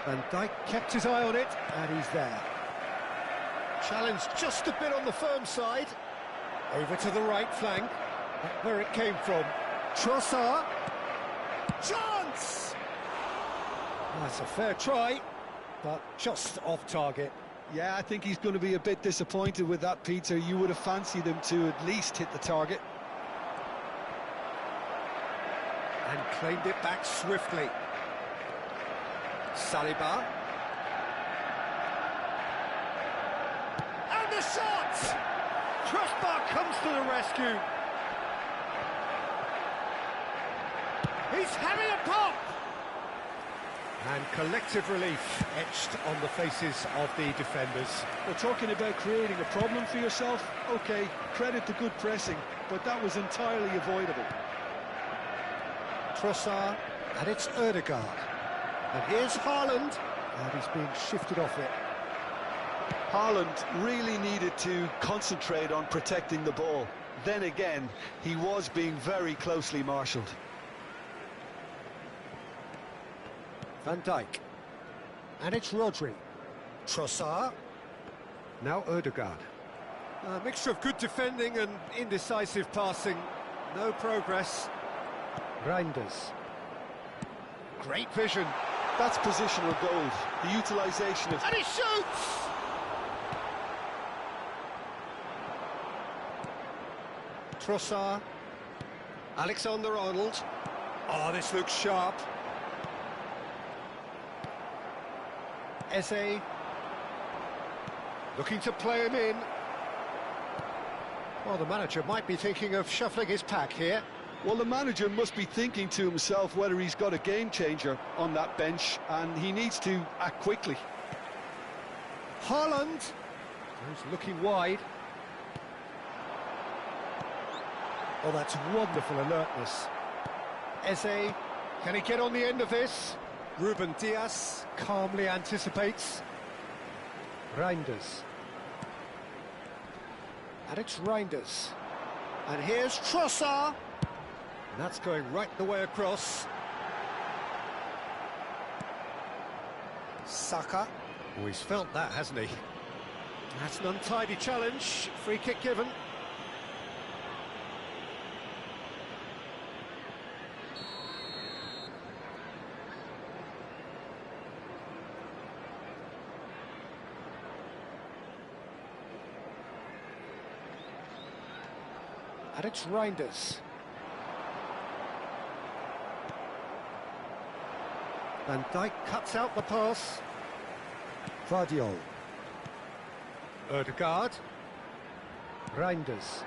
Van Dijk kept his eye on it, and he's there. Challenge just a bit on the firm side. Over to the right flank, where it came from. Trossard. Chance! That's a fair try, but just off target. Yeah, I think he's going to be a bit disappointed with that, Peter. You would have fancied him to at least hit the target. And claimed it back swiftly. Saliba. And the shot! Crossbar comes to the rescue. He's having a pop! And collective relief etched on the faces of the defenders. We're talking about creating a problem for yourself. OK, credit to good pressing, but that was entirely avoidable. Trossard, and it's Ødegaard. And here's Haaland, and he's being shifted off it. Haaland really needed to concentrate on protecting the ball. Then again, he was being very closely marshalled. Van Dijk. And it's Rodri. Trossard. Now Ødegaard. A mixture of good defending and indecisive passing. No progress. Reinders. Great vision. That's positional gold. The utilisation of... And he shoots! Trossard. Alexander-Arnold. Oh, this looks sharp. Eze. Looking to play him in. Well, the manager might be thinking of shuffling his pack here. Well, the manager must be thinking to himself whether he's got a game changer on that bench, and he needs to act quickly. Haaland. Who's looking wide. Oh, that's wonderful alertness. Eze. Can he get on the end of this? Ruben Dias calmly anticipates. Reinders. And it's Reinders. And here's Trossard. And that's going right the way across. Saka. Oh, he's felt that, hasn't he? That's an untidy challenge. Free kick given. And it's Reinders. Van Dijk cuts out the pass. Vardiol. Ødegaard. Reinders.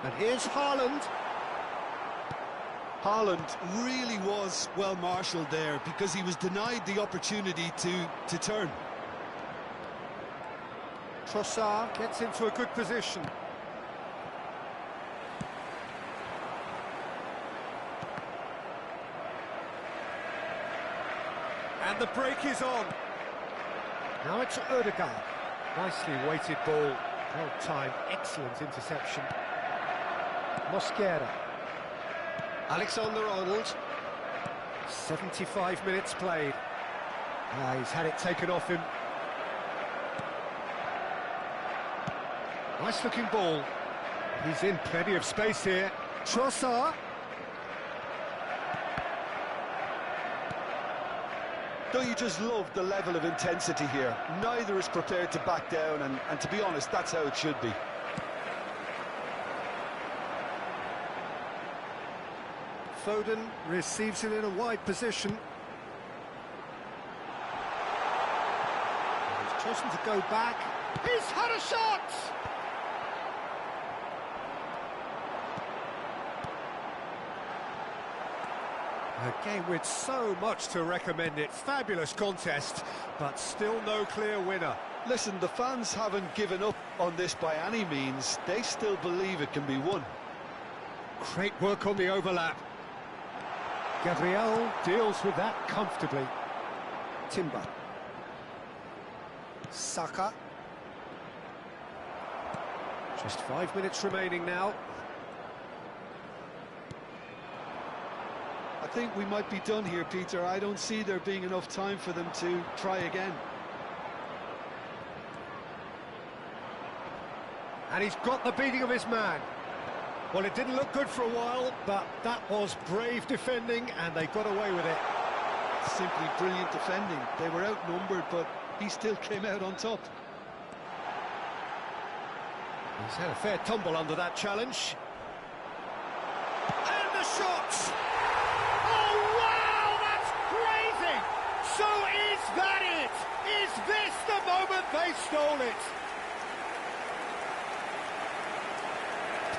And here's Haaland. Haaland really was well marshalled there because he was denied the opportunity to turn. Trossard gets into a good position. And the break is on. Now it's Ødegaard. Nicely weighted ball. Well timed, excellent interception. Mosquera. Alexander-Arnold. 75 minutes played. He's had it taken off him. Nice looking ball. He's in plenty of space here. Trossard. Don't you just love the level of intensity here? Neither is prepared to back down, and to be honest, that's how it should be. Foden receives it in a wide position. He's chosen to go back. He's had a shot! A game with so much to recommend it. Fabulous contest, but still no clear winner. Listen, the fans haven't given up on this by any means. They still believe it can be won. Great work on the overlap. Gabriel deals with that comfortably. Timber. Saka. Just 5 minutes remaining now. I think we might be done here, Peter. I don't see there being enough time for them to try again. And he's got the beating of his man. Well, it didn't look good for a while, but that was brave defending, and they got away with it. Simply brilliant defending. They were outnumbered, but he still came out on top. He's had a fair tumble under that challenge. And the shot! Oh, wow, that's crazy! So is that it? Is this the moment they stole it?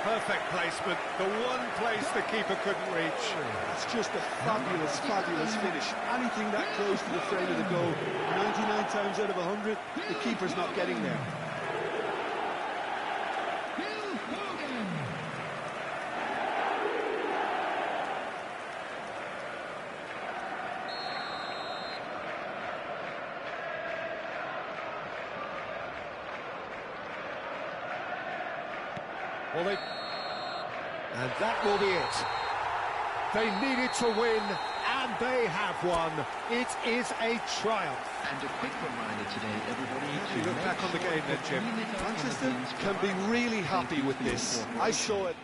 Perfect placement, the one place the keeper couldn't reach. It's just a fabulous, fabulous finish. Anything that close to the frame of the goal, 99 times out of 100, the keeper's not getting there. Well, and that will be it. They needed to win, and they have won. It is a triumph. And a quick reminder today, everybody, How do you look back on the game then, Jim? Manchester can be really happy with this. I saw it.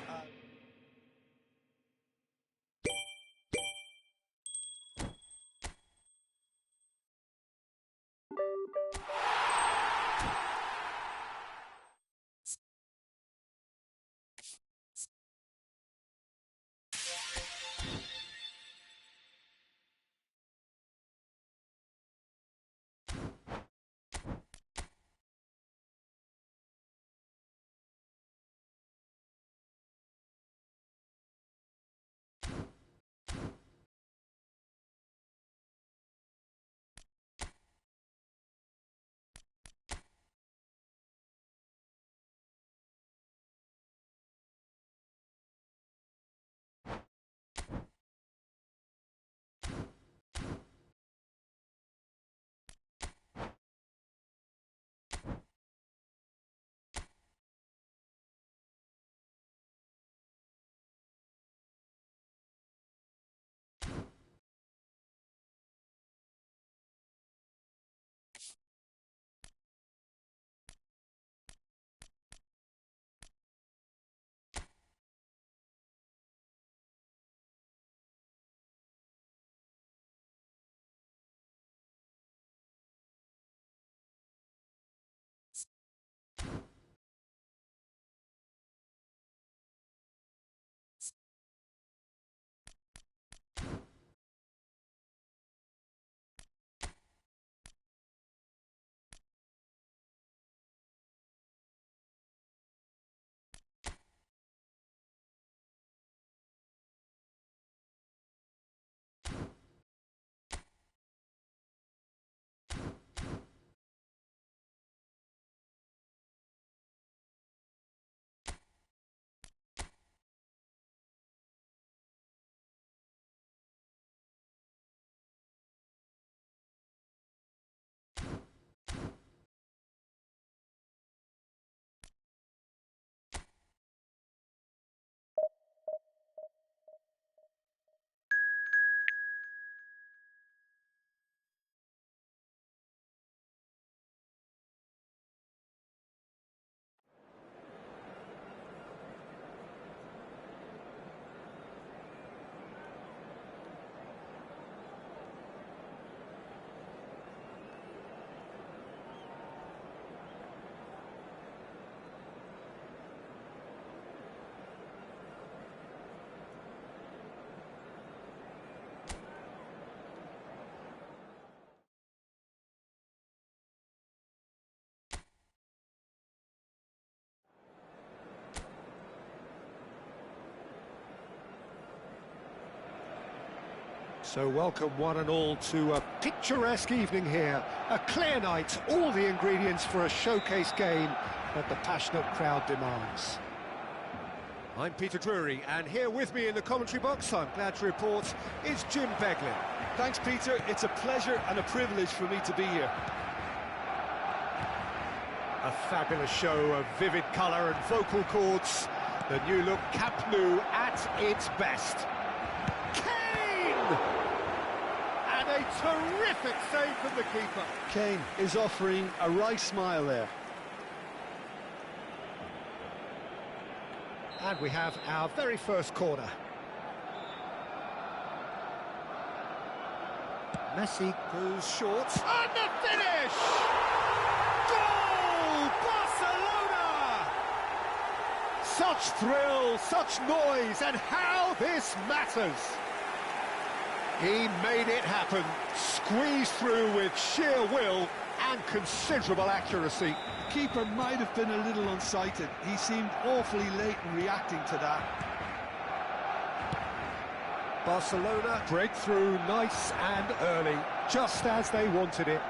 So welcome one and all to a picturesque evening here. A clear night, all the ingredients for a showcase game that the passionate crowd demands. I'm Peter Drury, and here with me in the commentary box, I'm glad to report, is Jim Beglin. Thanks, Peter. It's a pleasure and a privilege for me to be here. A fabulous show of vivid colour and vocal cords. The new look Camp Nou at its best. Kane! And a terrific save from the keeper. Kane is offering a wry smile there. And we have our very first corner. Messi goes short. And the finish! Goal! Barcelona! Such thrill, such noise, and how this matters. He made it happen, squeezed through with sheer will and considerable accuracy. Keeper might have been a little unsighted. He seemed awfully late in reacting to that. Barcelona break through nice and early, just as they wanted it.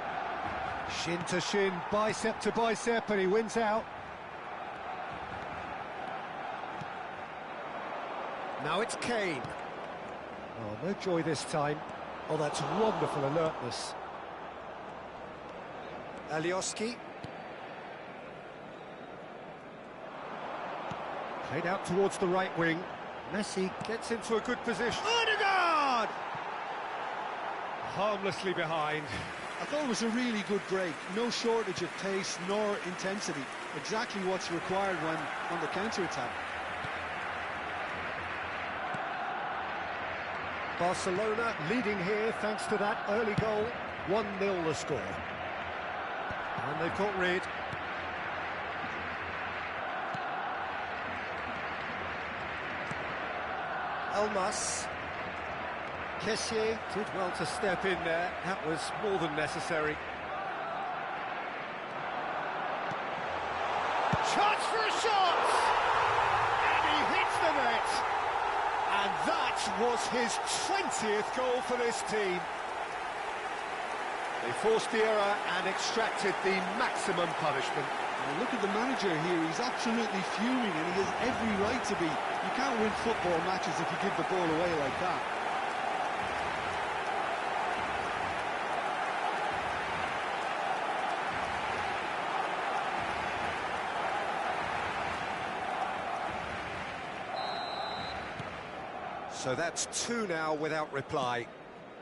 Shin to shin, bicep to bicep, and he wins out. Now it's Kane. Oh, no joy this time. Oh, that's wonderful alertness. Alioski. Played out towards the right wing. Messi gets into a good position. Odegaard! Harmlessly behind. I thought it was a really good break. No shortage of pace nor intensity. Exactly what's required when on the counter-attack. Barcelona leading here thanks to that early goal. 1-0 the score. And they've got rid. Elmas. Kessié did well to step in there. That was more than necessary. Chance for a shot! And he hits the net! And that was his 20th goal for this team. They forced the error and extracted the maximum punishment. Well, look at the manager here. He's absolutely fuming and he has every right to be. You can't win football matches if you give the ball away like that. So that's 2 now without reply.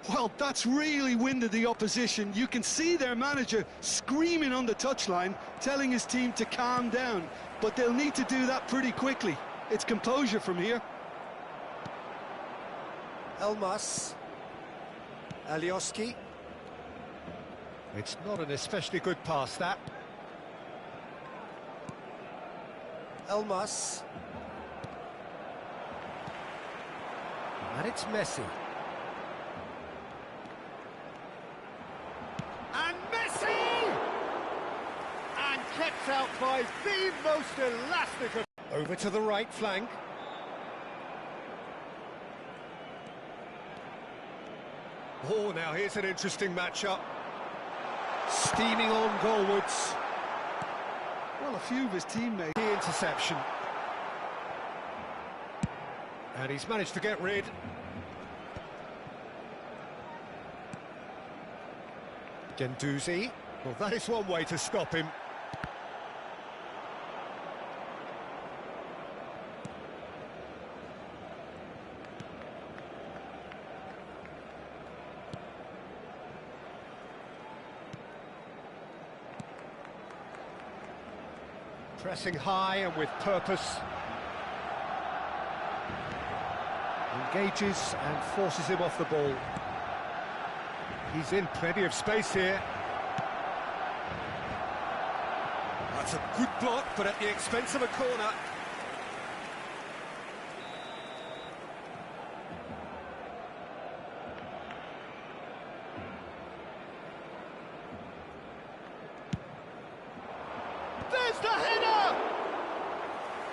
Well, that's really winded the opposition. You can see their manager screaming on the touchline, telling his team to calm down. But they'll need to do that pretty quickly. It's composure from here. Elmas. Alioski. It's not an especially good pass, that. Elmas. And it's Messi. And Messi! And kept out by the most elastic of... Over to the right flank. Oh, now here's an interesting matchup. Steaming on goalwards. Well, a few of his teammates... The interception. And he's managed to get rid. Gendouzi. Well, that is one way to stop him. Pressing high and with purpose. Engages and forces him off the ball. He's in plenty of space here. That's a good block, but at the expense of a corner. There's the header!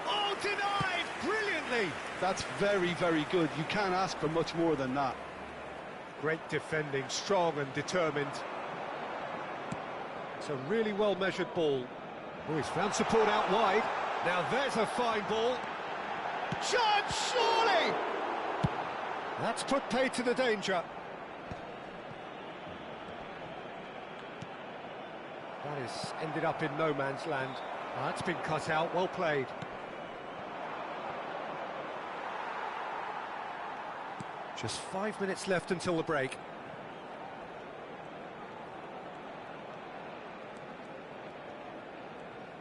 Oh, denied brilliantly! That's very, very good. You can't ask for much more than that. Great defending, strong and determined. It's a really well-measured ball. Oh, he's found support out wide. Now there's a fine ball. Chance, surely! That's put paid to the danger. That has ended up in no man's land. Oh, that's been cut out, well played. Just 5 minutes left until the break.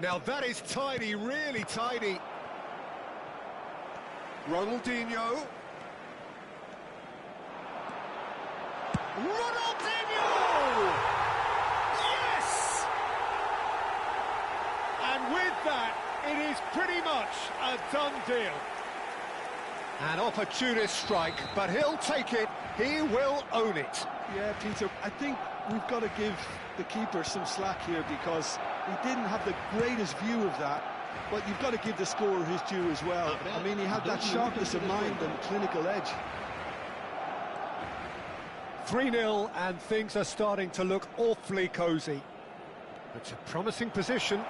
Now that is tiny, really tiny. Ronaldinho. Ronaldinho! Yes! And with that, it is pretty much a done deal. An opportunist strike, but he'll take it. He will own it. Yeah, Peter, I think we've got to give the keeper some slack here because he didn't have the greatest view of that. But you've got to give the scorer his due as well. I mean, he had that sharpness of mind and clinical edge. 3-0, and things are starting to look awfully cosy. It's a promising position.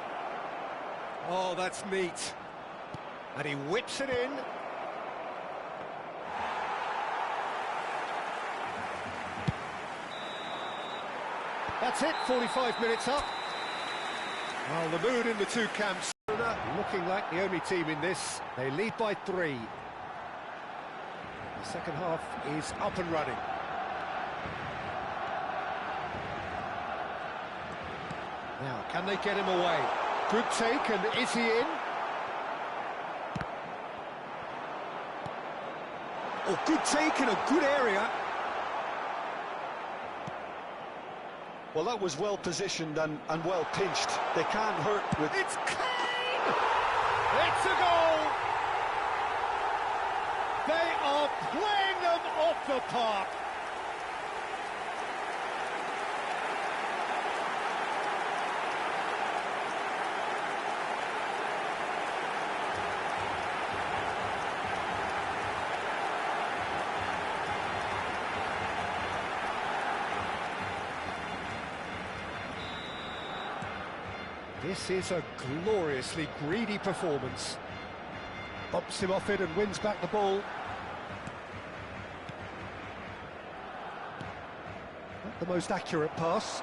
Oh, that's neat. And he whips it in. That's it, 45 minutes up. Well, the mood in the two camps looking like the only team in this. They lead by 3. The second half is up and running. Now, can they get him away? Good take, and is he in? Oh, good take in a good area. Well, that was well positioned and well pinched. They can't hurt with... It's Kane! It's a goal! They are playing them off the park. This is a gloriously greedy performance. Bumps him off it and wins back the ball. Not the most accurate pass.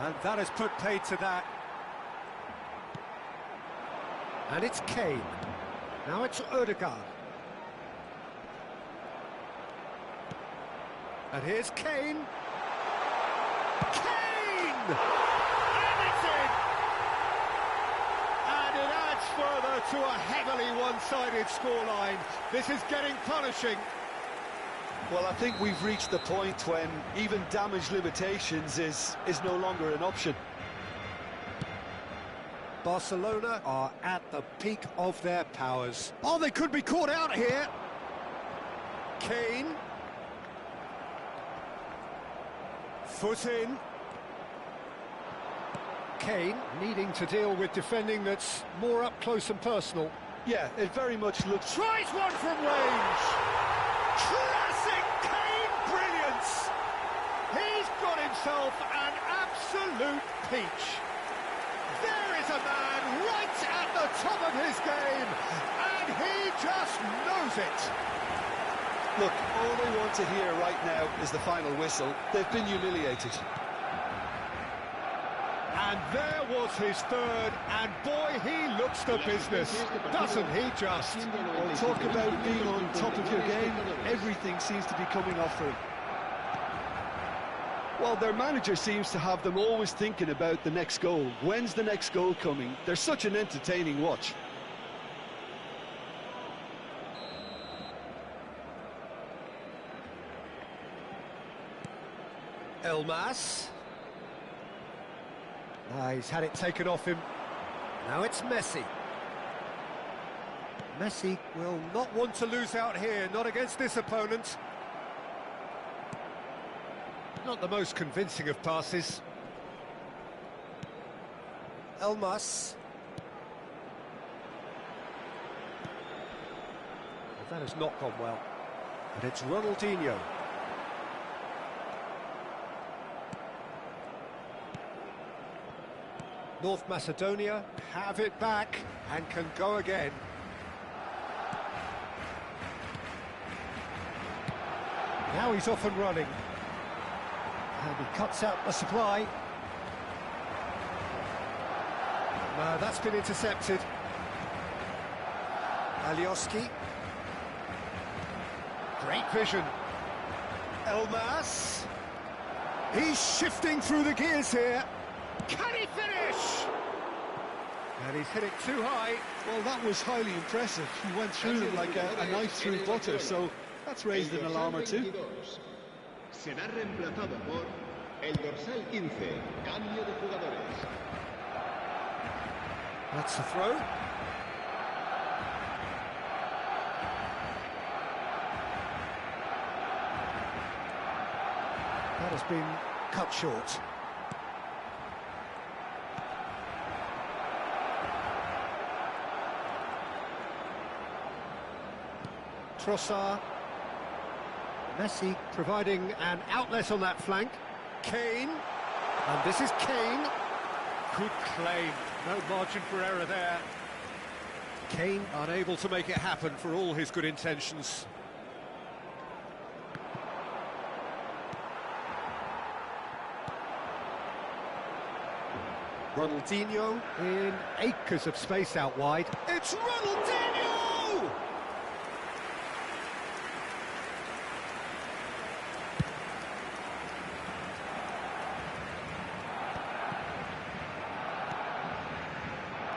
And that has put paid to that. And it's Kane. Now it's Ødegaard. And here's Kane. And it's in! And it adds further to a heavily one-sided scoreline. This is getting punishing. Well, I think we've reached the point when even damage limitations is no longer an option. Barcelona are at the peak of their powers. Oh, they could be caught out here. Kane. Foot in. Kane needing to deal with defending that's more up close and personal. Yeah, it very much looks... Tries one from range! Classic Kane brilliance! He's got himself an absolute peach. There is a man right at the top of his game, and he just knows it. Look, all they want to hear right now is the final whistle. They've been humiliated. And there was his third, and boy, he looks the business, doesn't he just? Well, talk about being on top of your game. Everything seems to be coming off for him. Well, their manager seems to have them always thinking about the next goal. When's the next goal coming? They're such an entertaining watch. Elmas. He's had it taken off him. Now it's Messi. Messi will not want to lose out here, not against this opponent. Not the most convincing of passes. Elmas. That has not gone well. And it's Ronaldinho. North Macedonia have it back and can go again. Now he's off and running. And he cuts out the supply. No, that's been intercepted. Alioski. Great vision. Elmas. He's shifting through the gears here. Can he finish? And he's hit it too high. Well, that was highly impressive. He went through them like a knife through butter, so that's raised an alarm or two. Será reemplazado por el dorsal 15, cambio de jugadores. That's the throw. That has been cut short. Trossard. Messi providing an outlet on that flank. Kane. And this is Kane. Good claim. No margin for error there. Kane unable to make it happen for all his good intentions. Ronaldinho in acres of space out wide. It's Ronaldinho!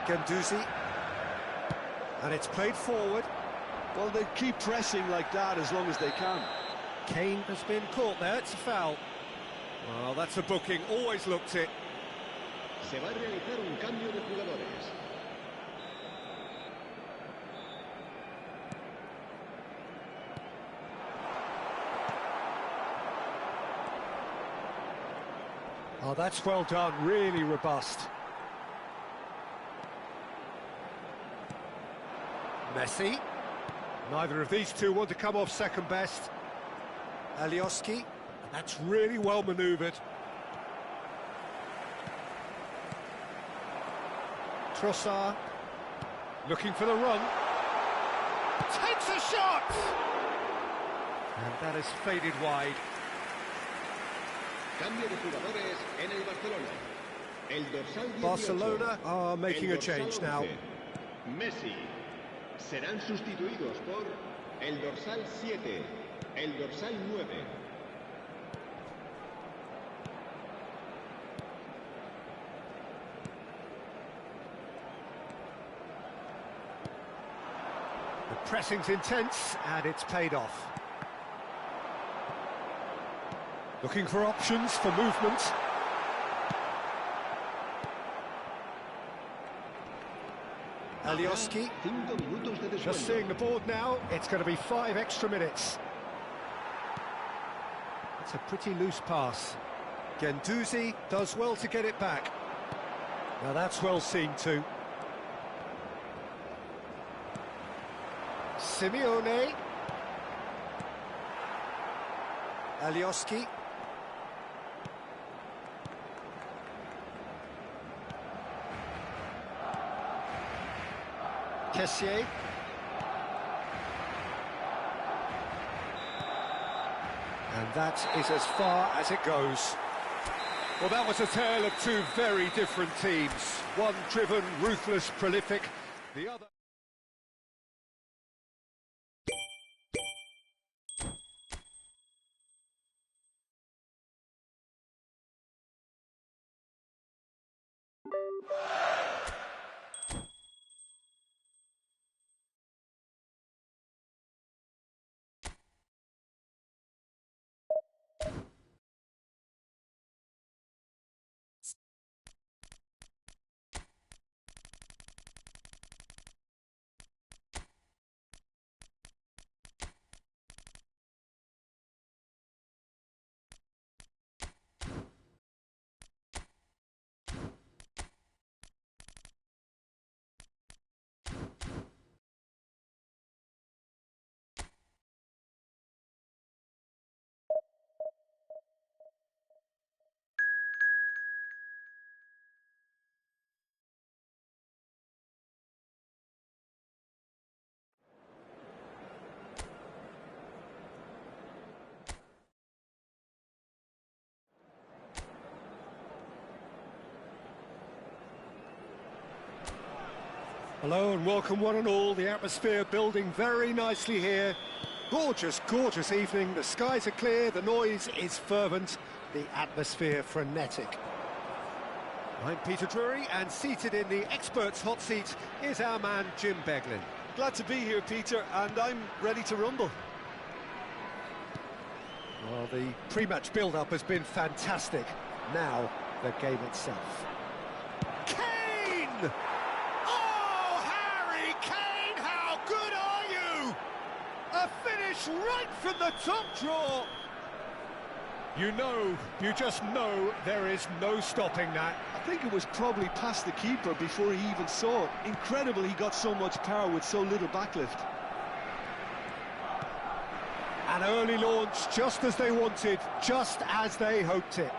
Guendouzi. And it's played forward. Well, they keep pressing like that as long as they can. Kane has been caught there, it's a foul. Well, that's a booking, always looked it. Se va a realizar un cambio de jugadores. Oh, that's well done, really robust. Messi. Neither of these two want to come off second best. Alioski, and that's really well manoeuvred. Trossard, looking for the run. Takes a shot! And that has faded wide. Cambio de jugadores en el Barcelona. El dorsal 18. Barcelona are making a change now. Messi. Serán sustituidos por el dorsal 7, el dorsal 9. The pressing's intense, and it's paid off. Looking for options for movement. Alioski. Just seeing the board now, it's going to be 5 extra minutes. It's a pretty loose pass. Guendouzi does well to get it back. Now that's well seen too. Simeone. Alioski. Kessié. And that is as far as it goes. Well, that was a tale of two very different teams. One driven, ruthless, prolific. The other... Hello and welcome one and all. The atmosphere building very nicely here. Gorgeous, gorgeous evening. The skies are clear, the noise is fervent, the atmosphere frenetic. I'm Peter Drury, and seated in the experts' hot seat is our man Jim Beglin. Glad to be here, Peter, and I'm ready to rumble. Well, the pre-match build-up has been fantastic. Now, the game itself. Kane! finish right from the top draw. You just know there is no stopping that. I think it was probably past the keeper before he even saw it. Incredible he got so much power with so little backlift. An early launch, just as they wanted, just as they hoped it.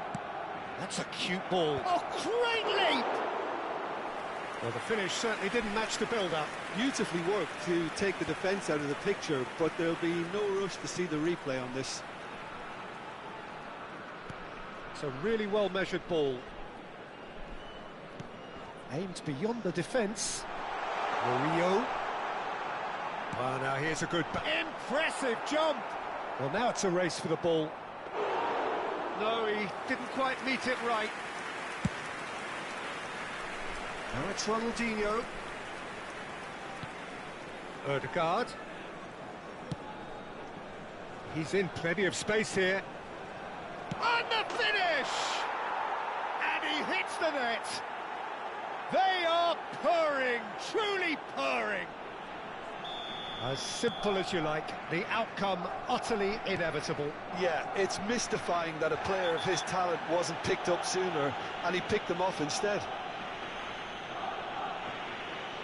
That's a cute ball. Oh, great leap! Well, the finish certainly didn't match the build-up. Beautifully worked to take the defence out of the picture, but there'll be no rush to see the replay on this. It's a really well-measured ball. Aimed beyond the defence. Murillo. Well, now here's a good... Impressive jump! Well, now it's a race for the ball. No, he didn't quite meet it right. Now it's Ronaldinho. Ødegaard. He's in plenty of space here. And the finish! And he hits the net. They are purring, truly purring. As simple as you like, the outcome utterly inevitable. Yeah, it's mystifying that a player of his talent wasn't picked up sooner, and he picked them off instead.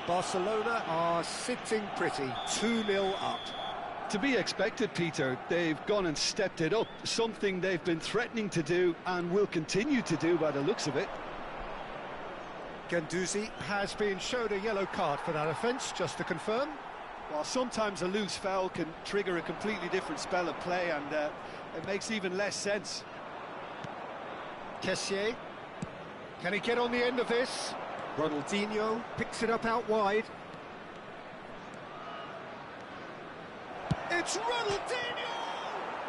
Barcelona are sitting pretty, 2-0 up. To be expected, Peter. They've gone and stepped it up, something they've been threatening to do and will continue to do by the looks of it. Guendouzi has been shown a yellow card for that offence, just to confirm. Well, sometimes a loose foul can trigger a completely different spell of play, and it makes even less sense. Kessié, can he get on the end of this? Ronaldinho picks it up out wide. It's Ronaldinho!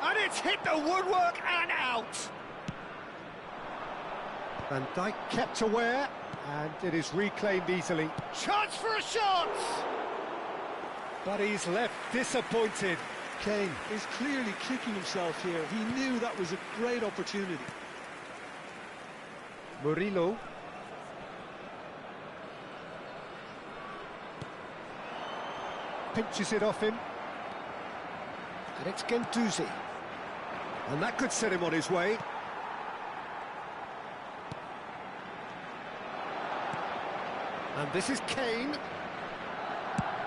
And it's hit the woodwork and out! Van Dijk kept aware, and it is reclaimed easily. Chance for a shot! But he's left disappointed. Kane is clearly kicking himself here. He knew that was a great opportunity. Murillo. Pinches it off him. And it's Guendouzi. And that could set him on his way. And this is Kane.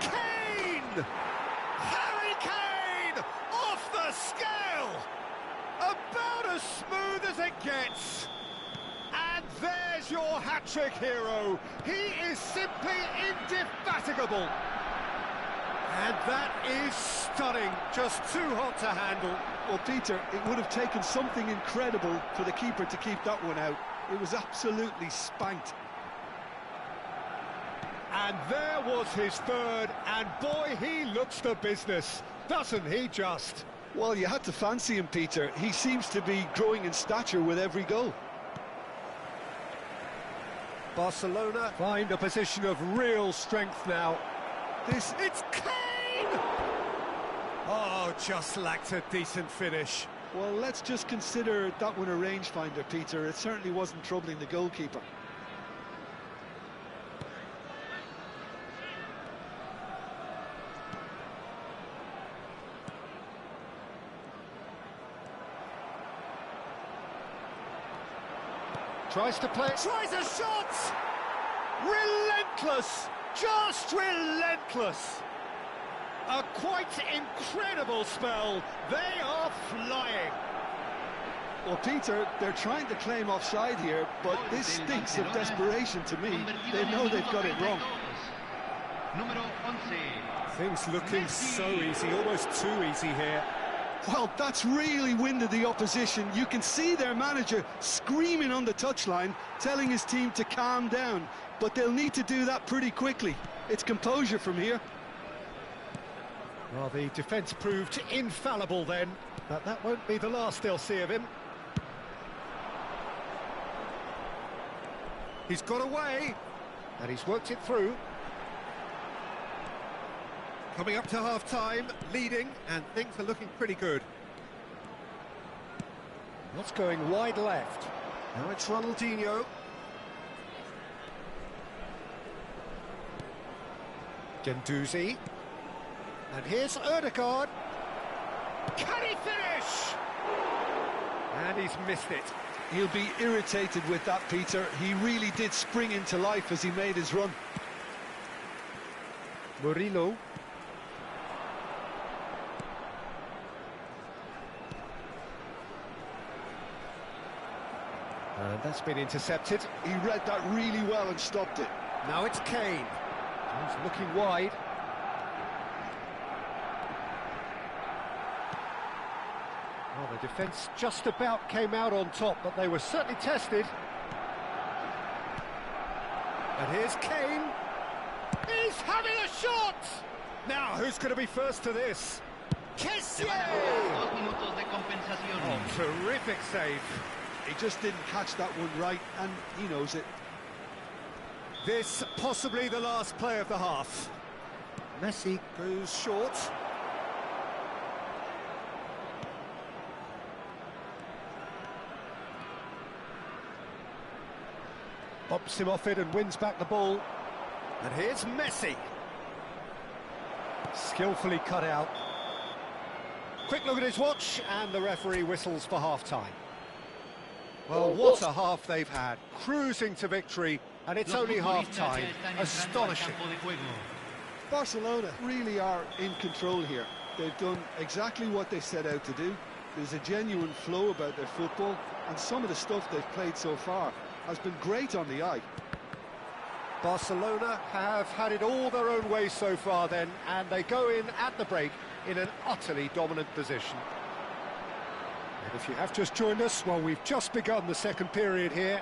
Kane! Harry Kane! Off the scale! About as smooth as it gets. And there's your hat-trick hero. He is simply indefatigable. And that is stunning. Just too hot to handle. Well, Peter, it would have taken something incredible for the keeper to keep that one out. It was absolutely spanked. And there was his third, and boy, he looks the business, doesn't he just? Well, you had to fancy him, Peter. He seems to be growing in stature with every goal. Barcelona find a position of real strength now. It's Kane! Oh, just lacked a decent finish. Well, let's just consider that one a rangefinder, Peter. It certainly wasn't troubling the goalkeeper. Tries to play, tries a shot! Relentless! Just relentless! A quite incredible spell. They are flying. Well, Peter, they're trying to claim offside here, but this stinks of desperation to me. They know they've got it wrong. Things looking so easy, almost too easy here. Well, that's really winded the opposition. You can see their manager screaming on the touchline, telling his team to calm down. But they'll need to do that pretty quickly. It's composure from here. Well, the defence proved infallible then, but that won't be the last they'll see of him. He's got away, and he's worked it through. Coming up to half-time, leading, and things are looking pretty good. What's going wide left? Now it's Ronaldinho. Guendouzi. And here's Ødegaard. Can he finish? And he's missed it. He'll be irritated with that, Peter. He really did spring into life as he made his run. Murillo. And that's been intercepted. He read that really well and stopped it. Now it's Kane. He's looking wide. Well, the defence just about came out on top, but they were certainly tested. And here's Kane. He's having a shot! Now, who's going to be first to this? Kessie! Oh, terrific save. He just didn't catch that one right, and he knows it. This possibly the last play of the half. Messi goes short. Bumps him off it and wins back the ball. And here's Messi. Skillfully cut out. Quick look at his watch, and the referee whistles for half-time. Well, what a half they've had. Cruising to victory, and it's only half-time. Astonishing. Barcelona really are in control here. They've done exactly what they set out to do. There's a genuine flow about their football, and some of the stuff they've played so far has been great on the eye. Barcelona have had it all their own way so far then, and they go in at the break in an utterly dominant position. And if you have just joined us, well, we've just begun the second period here.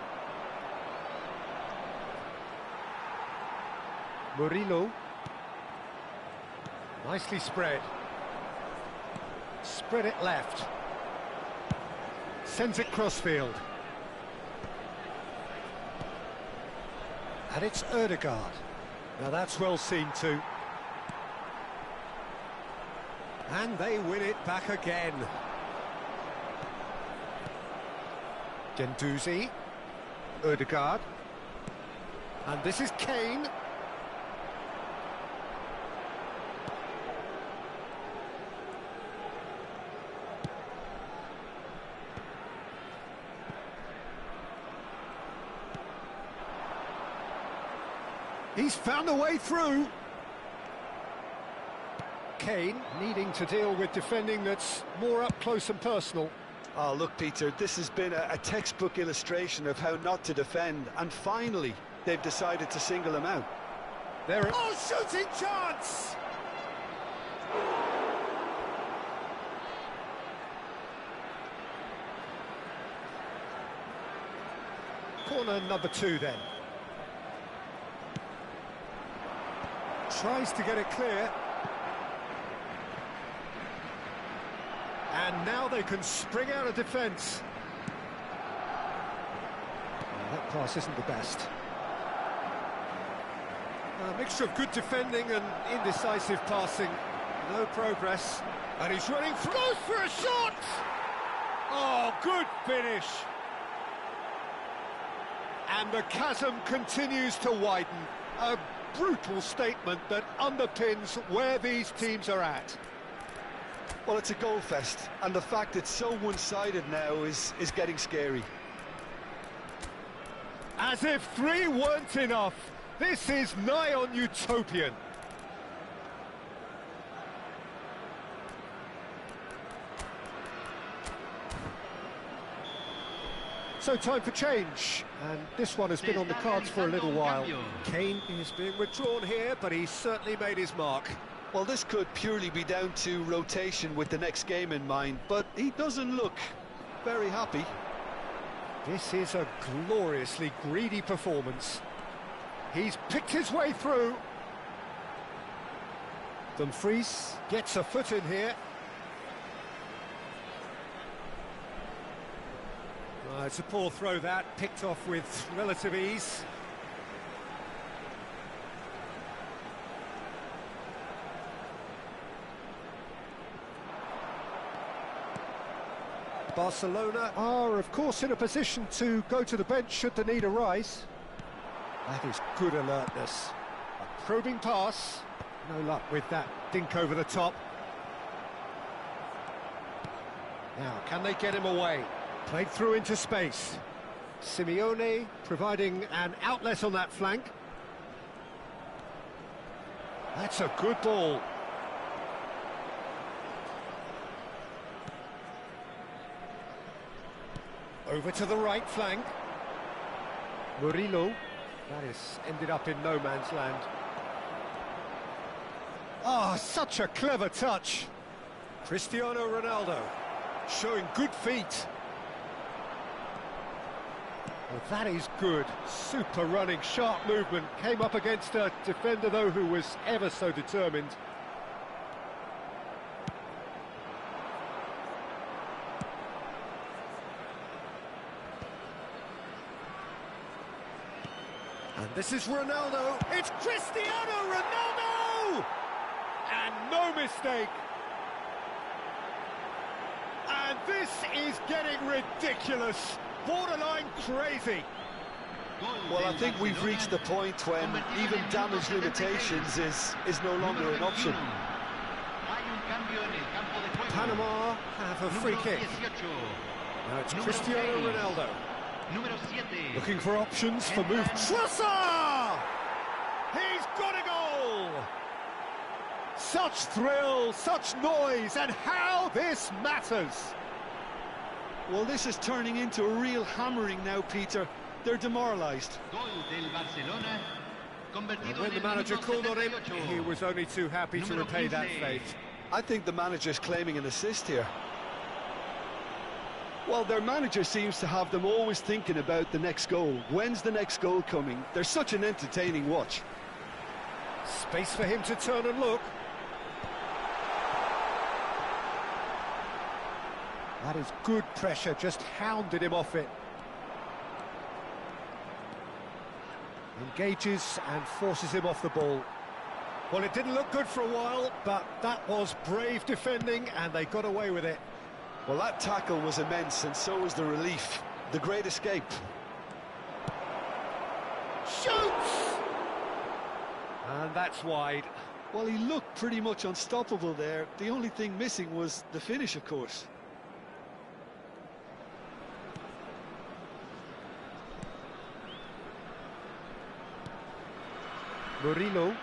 Murillo. Nicely spread. Spread it left. Sends it crossfield. And it's Ødegaard. Now that's well seen too. And they win it back again. Gendouzi. Ødegaard. And this is Kane. He's found a way through. Kane needing to deal with defending that's more up close and personal. Oh, look, Peter, this has been a textbook illustration of how not to defend, and finally they've decided to single him out. Oh, shooting chance! Corner number 2 then. Tries to get it clear. And now they can spring out of defence. That pass isn't the best. A mixture of good defending and indecisive passing. No progress. And he's running through. Goes for a shot! Oh, good finish. And the chasm continues to widen. A brutal statement that underpins where these teams are at. Well, it's a goal fest, and the fact it's so one-sided now is getting scary. As if 3 weren't enough, this is nigh on utopian. So time for change, and this one has been on the cards for a little while. Kane is being withdrawn here, but he's certainly made his mark. Well, this could purely be down to rotation with the next game in mind, but he doesn't look very happy. This is a gloriously greedy performance. He's picked his way through. Dumfries gets a foot in here. It's a poor throw that, picked off with relative ease. Barcelona are, of course, in a position to go to the bench should the need arise. That is good alertness. A probing pass. No luck with that dink over the top. Now, can they get him away? Played through into space. Simeone providing an outlet on that flank. That's a good ball. Over to the right flank. Murillo. That is ended up in no man's land. Ah, such a clever touch. Cristiano Ronaldo showing good feet. Well, that is good. Super running, sharp movement. Came up against a defender, though, who was ever so determined. And this is Ronaldo. It's Cristiano Ronaldo! And no mistake. And this is getting ridiculous. Borderline crazy. Well, I think we've reached the point when even damage limitations is no longer an option. Panama have a free kick. Now it's Cristiano Ronaldo. Looking for options for move. Trossard! He's got a goal! Such thrill, such noise, and how this matters! Well, this is turning into a real hammering now, Peter. They're demoralised. And when the manager called on him, he was only too happy to repay that fate. I think the manager's claiming an assist here. Well, their manager seems to have them always thinking about the next goal. When's the next goal coming? They're such an entertaining watch. Space for him to turn and look. That is good pressure, just hounded him off it. Engages and forces him off the ball. Well, it didn't look good for a while, but that was brave defending, and they got away with it. Well, that tackle was immense, and so was the relief. The great escape. Shoots! And that's wide. Well, he looked pretty much unstoppable there. The only thing missing was the finish, of course. Murillo.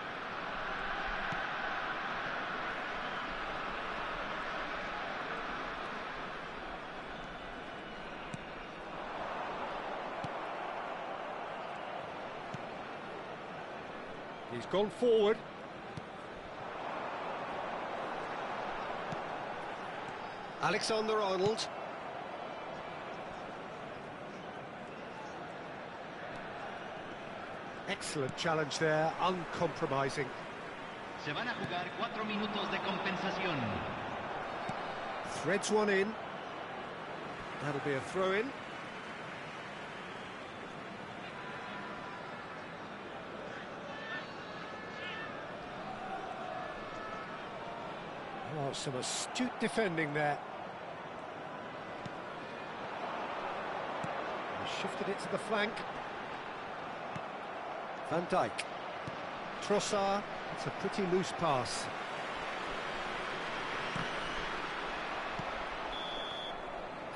He's gone forward. Alexander-Arnold. Excellent challenge there, uncompromising. Se van a jugar 4 minutos de compensación. Threads one in. That'll be a throw-in. Oh, some astute defending there. He shifted it to the flank. Van Dijk. Trossard. It's a pretty loose pass.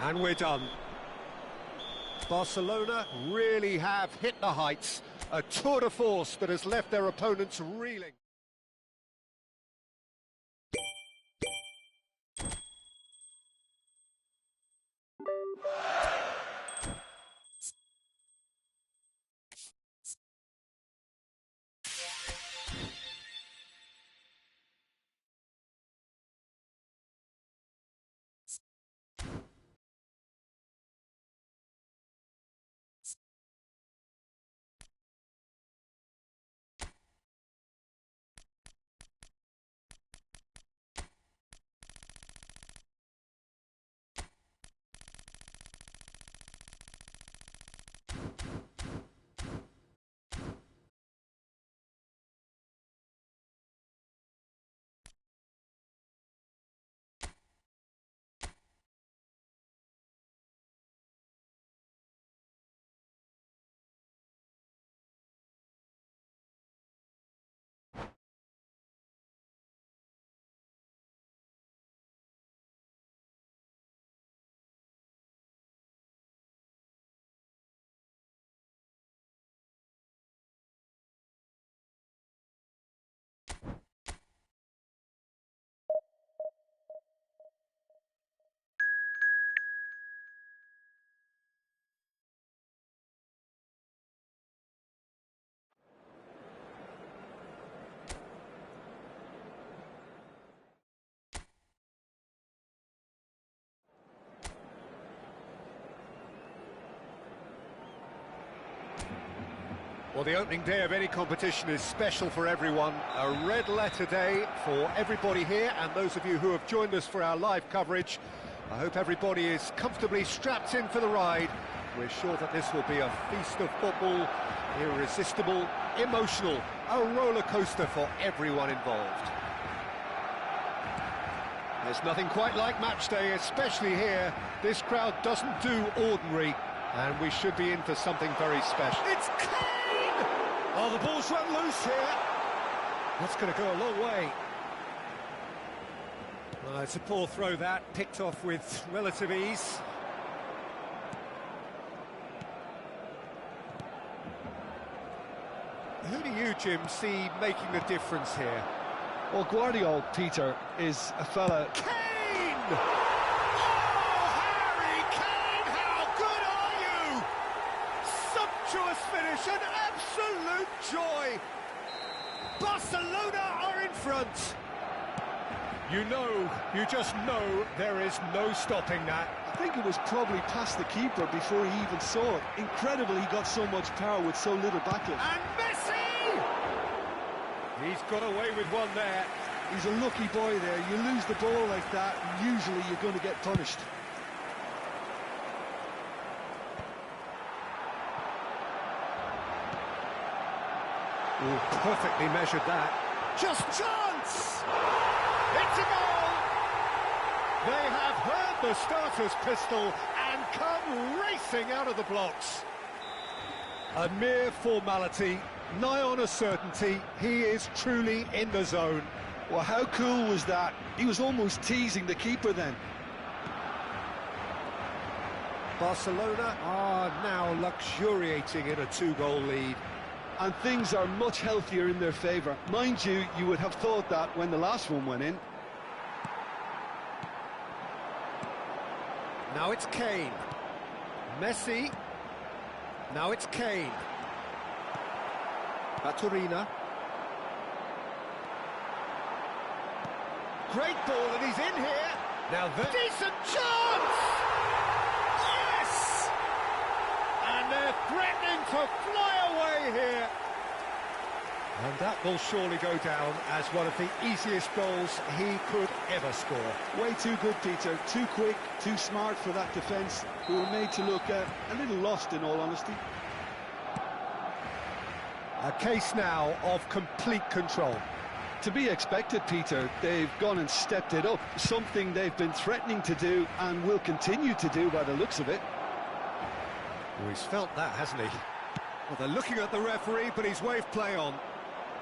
And we're done. Barcelona really have hit the heights. A tour de force that has left their opponents reeling. Well, the opening day of any competition is special for everyone. A red letter day for everybody here, and those of you who have joined us for our live coverage. I hope everybody is comfortably strapped in for the ride. We're sure that this will be a feast of football, irresistible, emotional, a roller coaster for everyone involved. There's nothing quite like match day, especially here. This crowd doesn't do ordinary, and we should be in for something very special. It's Kane! Oh, the ball's run loose here. That's going to go a long way. It's a poor throw that, picked off with relative ease. Who do you, Jim, see making the difference here? Well, Guardiola, Peter, is a fella... Kane! Oh, Harry Kane, how good are you? Sumptuous finish, an absolute joy. Barcelona are in front. You just know there is no stopping that. I think it was probably past the keeper before he even saw it. Incredible he got so much power with so little backing. And Messi! He's got away with one there. He's a lucky boy there. You lose the ball like that, and usually you're going to get punished. Oh, perfectly measured that. Just chance! It's a goal! They have heard the starter's pistol and come racing out of the blocks. A mere formality, nigh on a certainty. He is truly in the zone. Well, how cool was that? He was almost teasing the keeper then. Barcelona are now luxuriating in a two-goal lead. And things are much healthier in their favour. Mind you, you would have thought that when the last one went in. Now it's Kane. Messi. Now it's Kane. Baturina. Great ball, and he's in here. Now decent chance! Yes! And they're threatening to fly away here. And that will surely go down as one of the easiest goals he could ever score. Way too good, Peter. Too quick, too smart for that defence, who were made to look a little lost, in all honesty. A case now of complete control. To be expected, Peter. They've gone and stepped it up, something they've been threatening to do and will continue to do by the looks of it. Oh, he's felt that, hasn't he? Well, they're looking at the referee, but he's waved play on.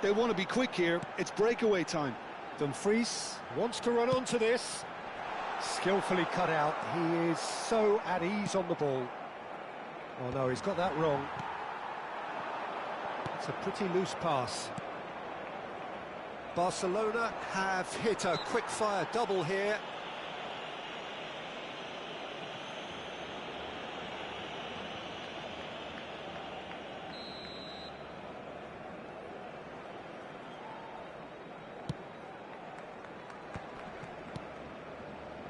They want to be quick here. It's breakaway time. Dumfries wants to run onto this. Skillfully cut out. He is so at ease on the ball. Oh no, he's got that wrong. It's a pretty loose pass. Barcelona have hit a quick-fire double here.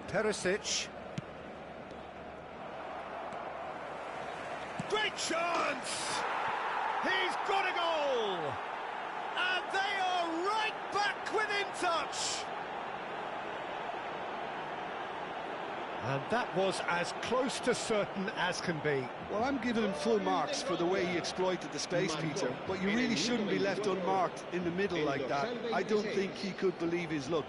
Perisic. Great chance! He's got a goal! And they are right back within touch! And that was as close to certain as can be. Well, I'm giving him full marks for the way he exploited the space, Peter. But you really shouldn't be left unmarked in the middle like that. I don't think he could believe his luck.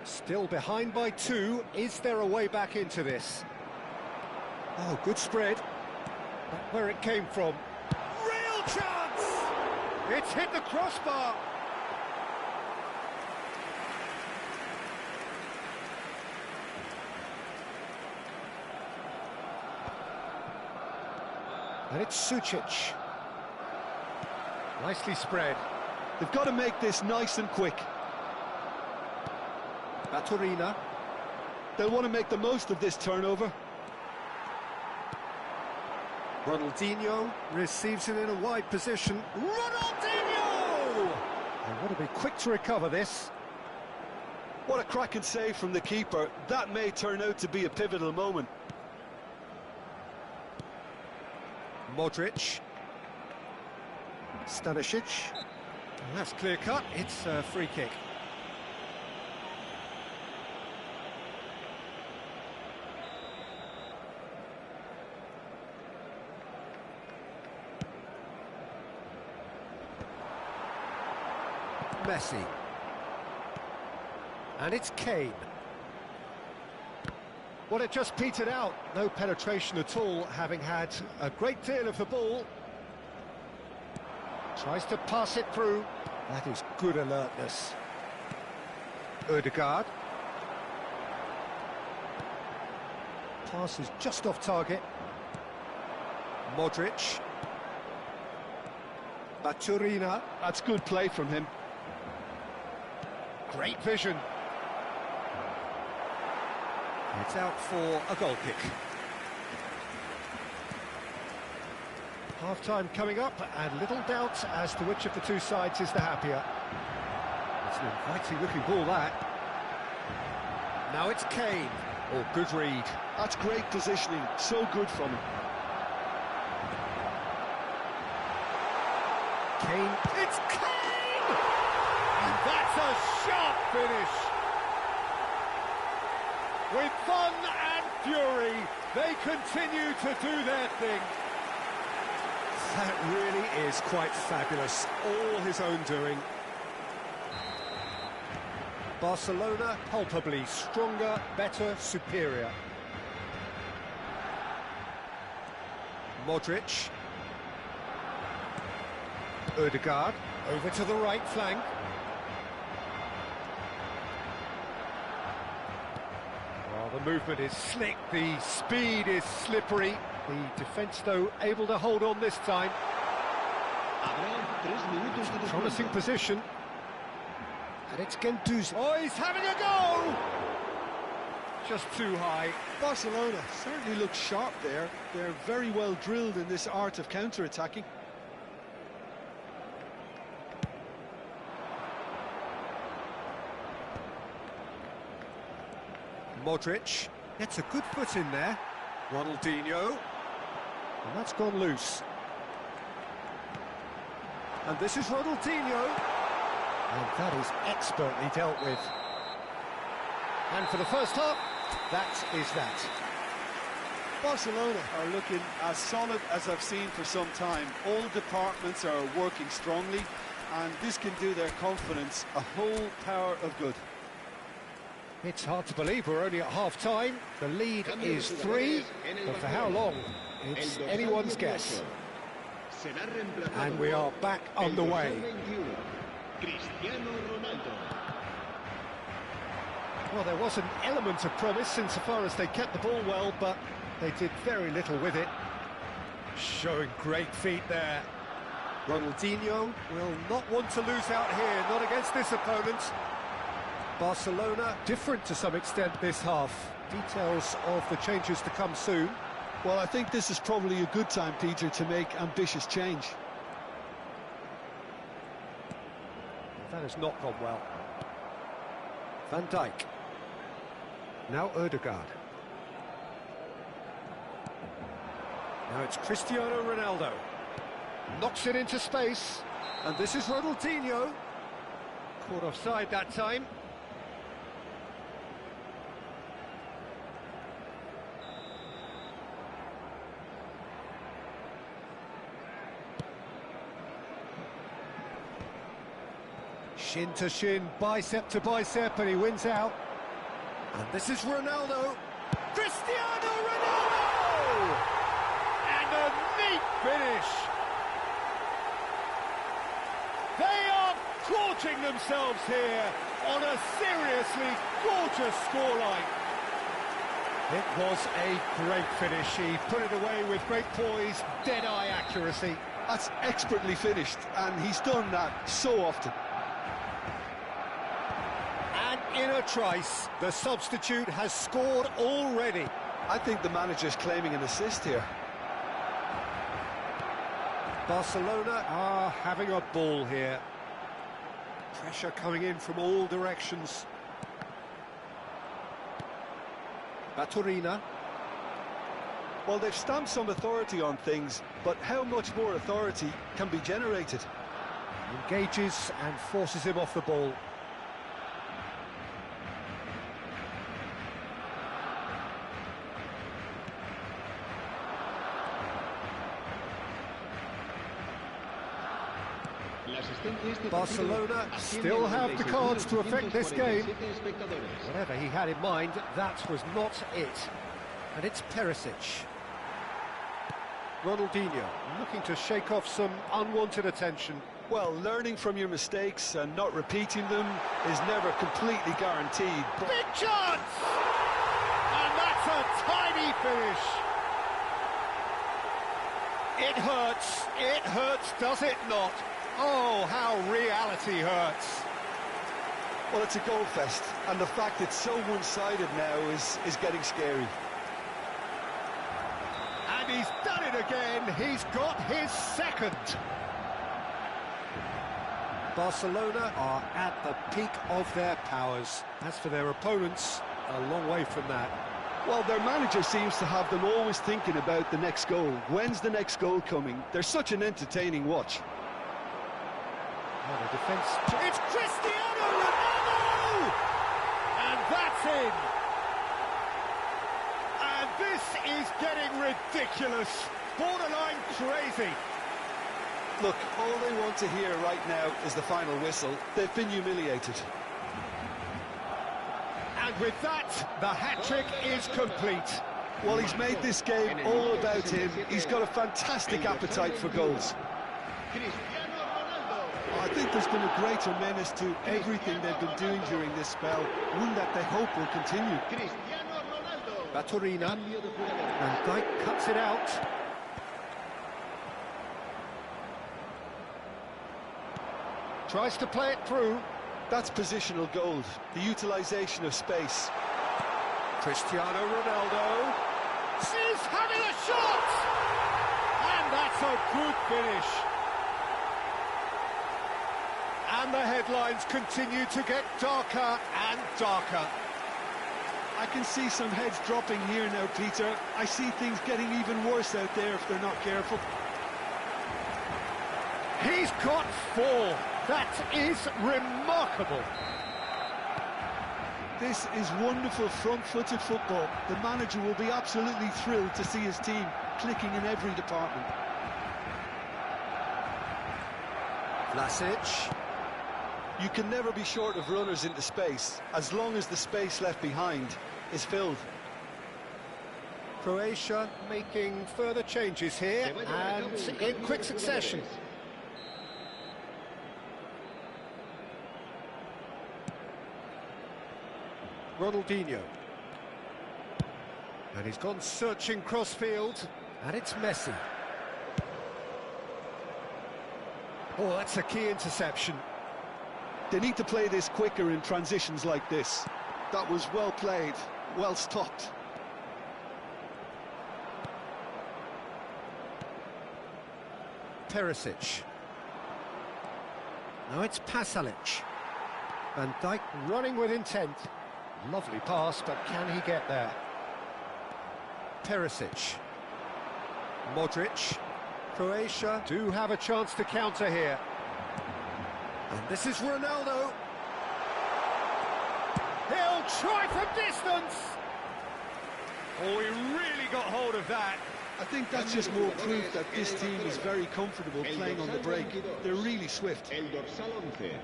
Still behind by 2. Is there a way back into this? Oh, good spread. But where it came from. Real chance! It's hit the crossbar. And it's Sucic. Nicely spread. They've got to make this nice and quick. Baturina. They'll want to make the most of this turnover. Ronaldinho receives it in a wide position. Ronaldinho! They want to be quick to recover this. What a cracking save from the keeper. That may turn out to be a pivotal moment. Modric. Stanisic. And that's clear cut. It's a free kick. Messi. And it's Kane. Well, it just petered out. No penetration at all, having had a great deal of the ball. Tries to pass it through. That is good alertness. Ødegaard. Pass is just off target. Modric. Baturina. That's good play from him. Great vision. It's out for a goal kick. Half-time coming up, and little doubt as to which of the two sides is the happier. It's an inviting-looking ball, that. Now it's Kane. Oh, good read. That's great positioning. So good from him. Kane. It's Kane! And that's a sharp finish. With fun and fury, they continue to do their thing. That really is quite fabulous, all his own doing. Barcelona palpably stronger, better, superior. Modric. Ødegaard over to the right flank. Well, the movement is slick, the speed is slippery. The defence, though, able to hold on this time. Promising position. And it's Gendouzi. Oh, he's having a go! Just too high. Barcelona certainly looks sharp there. They're very well drilled in this art of counter-attacking. Modric gets a good foot in there. Ronaldinho. And that's gone loose. And this is Ronaldinho. And that is expertly dealt with. And for the first half, that is that. Barcelona are looking as solid as I've seen for some time. All departments are working strongly, and this can do their confidence a whole power of good. It's hard to believe we're only at half-time. The lead is 3, but for how long? It's anyone's guess. And we are back underway. Well, there was an element of promise insofar as they kept the ball well, but they did very little with it. Showing great feet there. Ronaldinho will not want to lose out here, not against this opponent. Barcelona different to some extent this half. Details of the changes to come soon. Well, I think this is probably a good time, Peter, to make ambitious change. That has not gone well. Van Dijk. Now Ødegaard. Now it's Cristiano Ronaldo. Knocks it into space. And this is Ronaldinho. Caught offside that time. Shin to shin, bicep to bicep, and he wins out. And this is Ronaldo. Cristiano Ronaldo! And a neat finish. They are gorging themselves here on a seriously gorgeous scoreline. It was a great finish. He put it away with great poise, dead-eye accuracy. That's expertly finished, and he's done that so often. In a trice, the substitute has scored already. I think the manager's claiming an assist here. Barcelona are having a ball here. Pressure coming in from all directions. Baturina. Well, they've stamped some authority on things, but how much more authority can be generated? Engages and forces him off the ball. Barcelona still have the cards to affect this game. Whatever he had in mind, that was not it. And it's Perisic. Ronaldinho looking to shake off some unwanted attention. Well, learning from your mistakes and not repeating them is never completely guaranteed. Big chance! And that's a tiny finish. It hurts, does it not? Oh, how reality hurts. Well, it's a goal fest, and the fact it's so one-sided now is getting scary. And he's done it again. He's got his second. Barcelona are at the peak of their powers. As for their opponents, a long way from that. Well, their manager seems to have them always thinking about the next goal. When's the next goal coming? They're such an entertaining watch. Oh, the defence. It's Cristiano Ronaldo! And that's in. And this is getting ridiculous. Borderline crazy. Look, all they want to hear right now is the final whistle. They've been humiliated. And with that, the hat-trick is complete. Well, he's made this game all about him. He's got a fantastic appetite for goals. I think there's been a greater menace to everything they've been doing during this spell, one that they hope will continue. Baturina, and Dijk cuts it out. Tries to play it through. That's positional gold, the utilisation of space. Cristiano Ronaldo is having a shot! And that's a good finish. And the headlines continue to get darker and darker. I can see some heads dropping here now, Peter. I see things getting even worse out there if they're not careful. He's got 4. That is remarkable. This is wonderful front-footed football. The manager will be absolutely thrilled to see his team clicking in every department. Vlasic. You can never be short of runners into space, as long as the space left behind is filled. Croatia making further changes here, and in quick succession. Ronaldinho. And he's gone searching crossfield, and it's Messi. Oh, that's a key interception. They need to play this quicker in transitions like this. That was well played, well stopped. Perisic. Now it's Pasalic. Van Dijk running with intent. Lovely pass, but can he get there? Perisic. Modric. Croatia do have a chance to counter here. And this is Ronaldo. He'll try from distance. Oh, he really got hold of that. I think that's just more proof that this team is very comfortable playing on the break. They're really swift. El dorsal 11,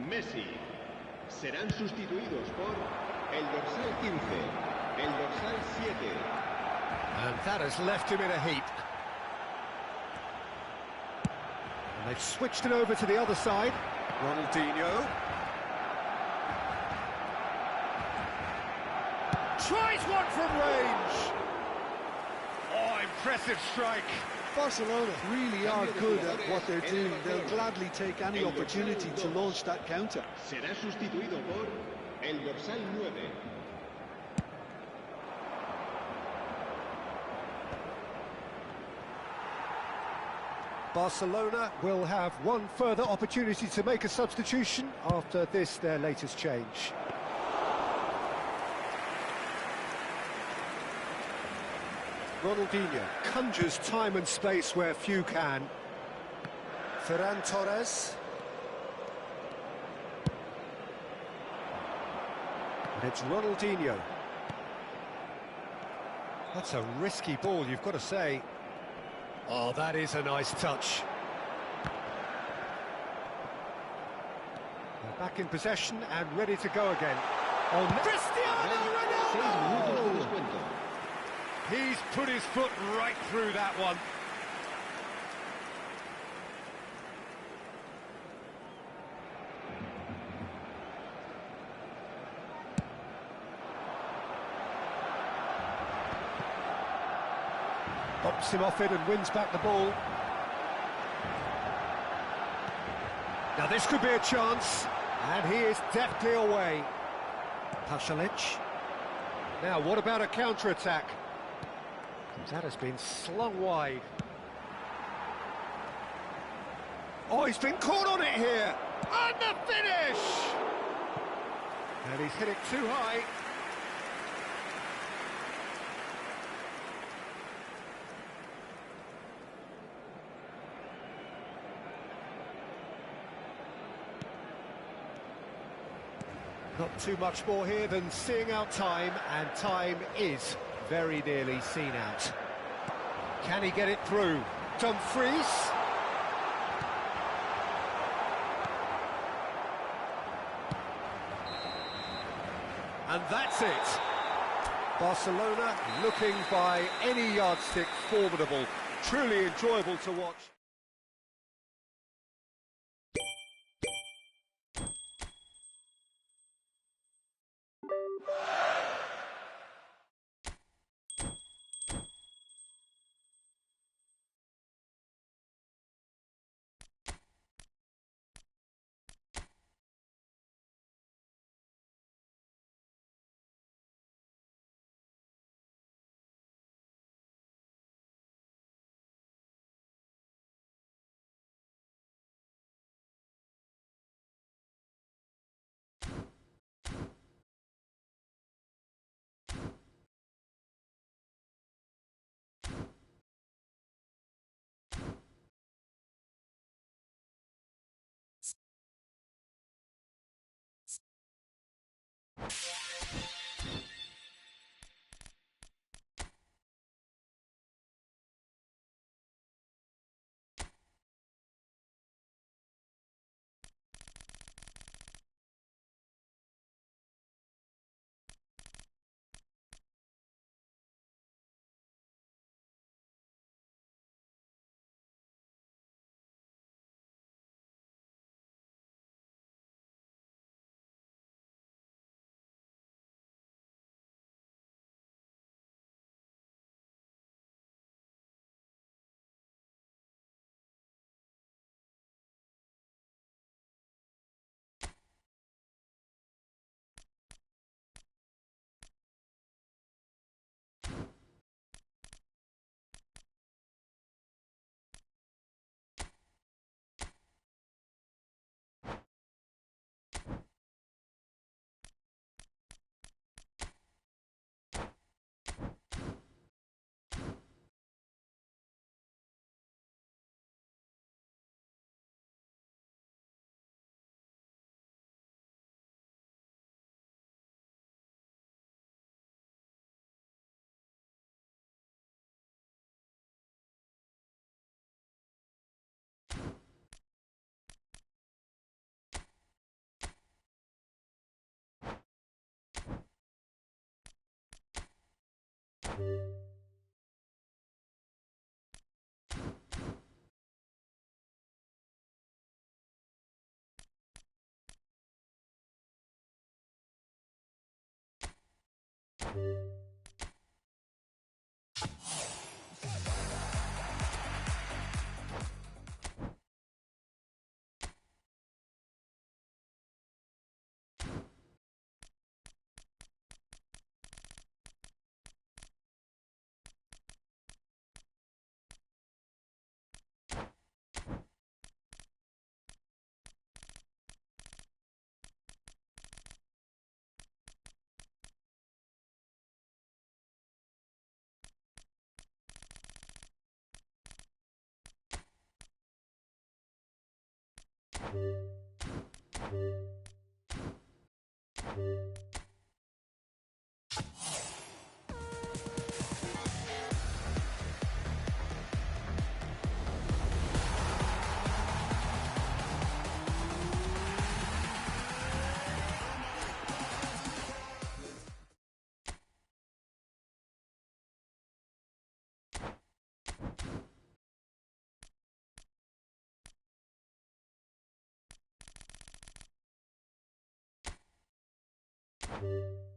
Messi. Serán sustituidos por el dorsal 15, el dorsal 7. And that has left him in a heap. And they've switched it over to the other side. Ronaldinho. Tries one from range. Oh, impressive strike. Barcelona really are good at what they're doing. They'll gladly take any opportunity to launch that counter. Será sustituido por el dorsal 9. Barcelona will have one further opportunity to make a substitution after this, their latest change. Ronaldinho conjures time and space where few can. Ferran Torres. And it's Ronaldinho. That's a risky ball, you've got to say. Oh, that is a nice touch. They're back in possession and ready to go again. On Cristiano Ronaldo! He's put his foot right through that one. Bumps him off it and wins back the ball. Now this could be a chance, and he is deftly away. Pasalic. Now what about a counter-attack? That has been slung wide. Oh, he's been caught on it here! And the finish! And he's hit it too high. Not too much more here than seeing out time, and time is very nearly seen out. Can he get it through? Dumfries. And that's it. Barcelona looking by any yardstick formidable. Truly enjoyable to watch. you